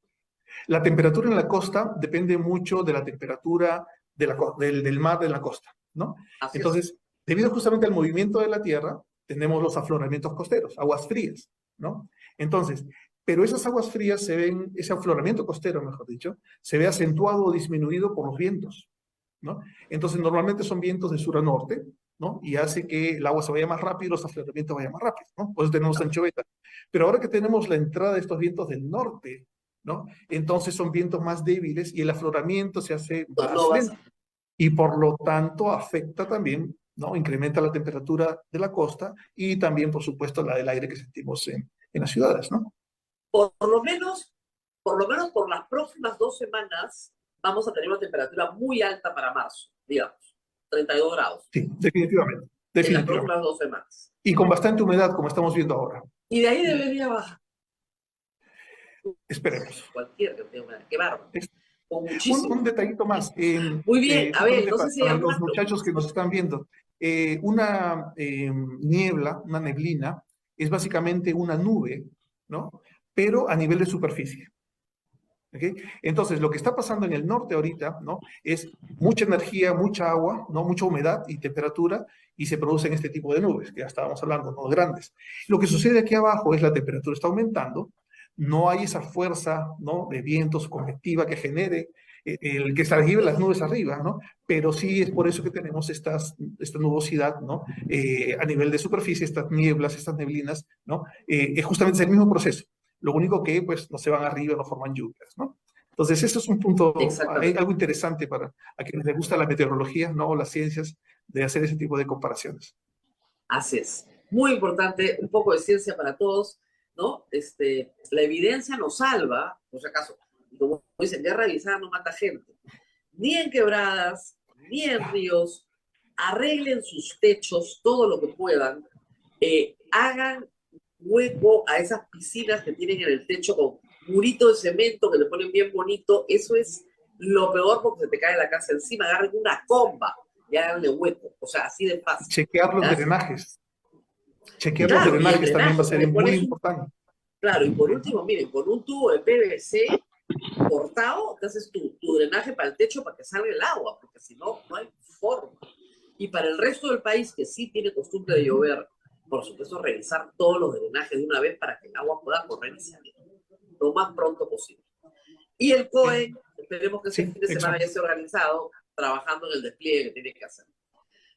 la temperatura en la costa depende mucho de la temperatura del mar de la costa, ¿no? Así es. Entonces, debido justamente al movimiento de la Tierra, tenemos los afloramientos costeros, aguas frías, ¿no? Entonces, pero esas aguas frías se ven, ese afloramiento costero, mejor dicho, se ve acentuado o disminuido por los vientos, ¿no? Entonces, normalmente son vientos de sur a norte, ¿no? Y hace que el agua se vaya más rápido, los afloramientos vayan más rápido, ¿no? Por eso tenemos anchoveta. Pero ahora que tenemos la entrada de estos vientos del norte, ¿no? Entonces son vientos más débiles y el afloramiento se hace No, más no vas lento a. y por lo tanto afecta también, ¿no? Incrementa la temperatura de la costa y también, por supuesto, la del aire que sentimos en las ciudades, ¿no? Por lo menos por las próximas 2 semanas vamos a tener una temperatura muy alta para marzo, digamos, 32 grados Sí, definitivamente, en las definitivamente. próximas 2 semanas. Y con bastante humedad, como estamos viendo ahora. Y de ahí debería bajar Esperemos. cualquier cantidad de humedad. Qué bárbaro. Es- Con un muchísimo. detallito más, Muy bien, Abel, justamente no sé si hay para los alguna muchachos pregunta. que nos están viendo, una niebla, una neblina, es básicamente una nube, ¿no? Pero a nivel de superficie. ¿Ok? Entonces, lo que está pasando en el norte ahorita, ¿no? Es mucha energía, mucha agua, ¿no? Mucha humedad y temperatura, y se producen este tipo de nubes, que ya estábamos hablando, ¿no? Grandes. Lo que sucede aquí abajo es la temperatura está aumentando, no hay esa fuerza, ¿no? De vientos convectiva que genere el que se lleve las nubes arriba, ¿no? Pero sí es por eso que tenemos esta nubosidad, ¿no? A nivel de superficie, estas nieblas, estas neblinas, ¿no? Es justamente el mismo proceso. Lo único que, pues, no se van arriba, no forman lluvias, ¿no? Entonces, eso es un punto, hay Exactamente. algo interesante para a quienes les gusta la meteorología, ¿no? O las ciencias, de hacer ese tipo de comparaciones. Así es. Muy importante, un poco de ciencia para todos, ¿no? La evidencia nos salva, por si acaso. Y como dicen, ya revisar no mata gente. Ni en quebradas, ni en ríos, arreglen sus techos todo lo que puedan, hagan hueco a esas piscinas que tienen en el techo con murito de cemento que le ponen bien bonito. Eso es lo peor porque se te cae la casa encima. Agarren una comba y háganle hueco, o sea, así de fácil. Chequear los ¿Ya? drenajes. Y Chequear los claro, y el drenajes también va a drenaje, ser le muy pones importante. claro, y por último, miren, con un tubo de PVC cortado, te haces tu drenaje para el techo para que salga el agua, porque si no, no hay forma. Y para el resto del país que sí tiene costumbre de llover, por supuesto, revisar todos los drenajes de una vez para que el agua pueda correr y salir lo más pronto posible. Y el COE, esperemos que este Sí, fin de semana ya exacto. esté organizado, trabajando en el despliegue que tiene que hacer.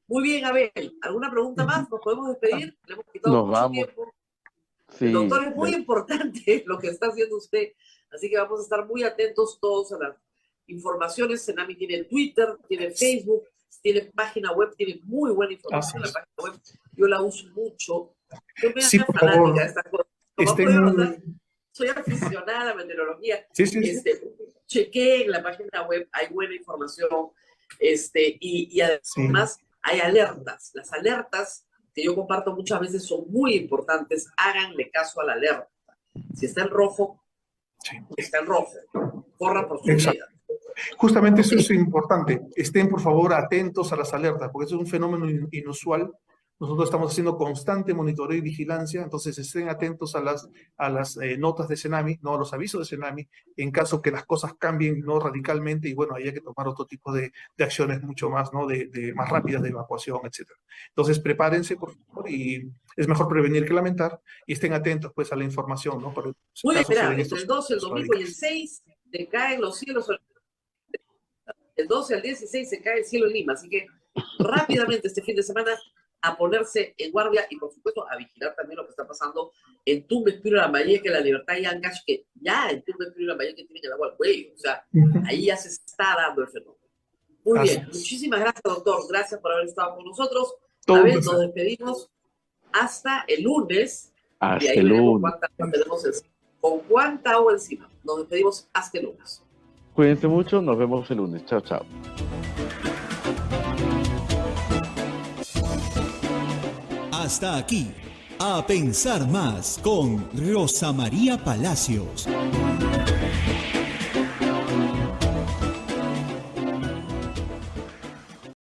Muy bien, Abel, ¿alguna pregunta más? ¿Nos podemos despedir? Le hemos quitado Nos mucho vamos, tiempo. El sí, doctor es muy importante lo que está haciendo usted, así que vamos a estar muy atentos todos a las informaciones. Senami tiene Twitter, tiene Facebook, tiene página web, tiene muy buena Así información en la es. página web. Yo la uso mucho. Soy media Sí, por fanática de favor, estas cosas. Como pueden notar, estén... soy aficionada a la meteorología. Sí, sí, sí. Chequé en la página web, hay buena información, y Sí. además hay alertas. Las alertas que yo comparto muchas veces son muy importantes. Háganle caso a la alerta. Si está en rojo, Sí. está en rojo. Corran por su Exacto. vida. Justamente eso Ok. es importante. Estén, por favor, atentos a las alertas, porque eso es un fenómeno inusual. Nosotros estamos haciendo constante monitoreo y vigilancia, entonces estén atentos a las notas de tsunami, no a los avisos de tsunami, en caso que las cosas cambien no radicalmente y bueno, ahí hay que tomar otro tipo de acciones mucho más, ¿no? Más rápidas de evacuación, etc. Entonces prepárense, por favor, y es mejor prevenir que lamentar y estén atentos pues a la información, ¿no? Por si Muy bien, acaso se mira, den entre estos el 12, el domingo y el radicales. 6 se caen los cielos. El 12 al 16 se cae el cielo en Lima, así que rápidamente este fin de semana a ponerse en guardia y por supuesto a vigilar también lo que está pasando en Tumbes, Piura, Lambayeque, La Libertad y Ancash, que ya en Tumbes, Piura, Lambayeque tienen el agua al cuello, o sea, ahí ya se está dando el fenómeno. Muy Así bien, es. muchísimas gracias, doctor, gracias por haber estado con nosotros. Todo A un ver, placer. nos despedimos hasta el lunes y hasta ahí el veremos lunes. cuánta agua tenemos encima. Con cuánta agua encima. Nos despedimos hasta el lunes. Cuídense mucho, nos vemos el lunes. Chao, chao. Hasta aquí, A pensar más con Rosa María Palacios.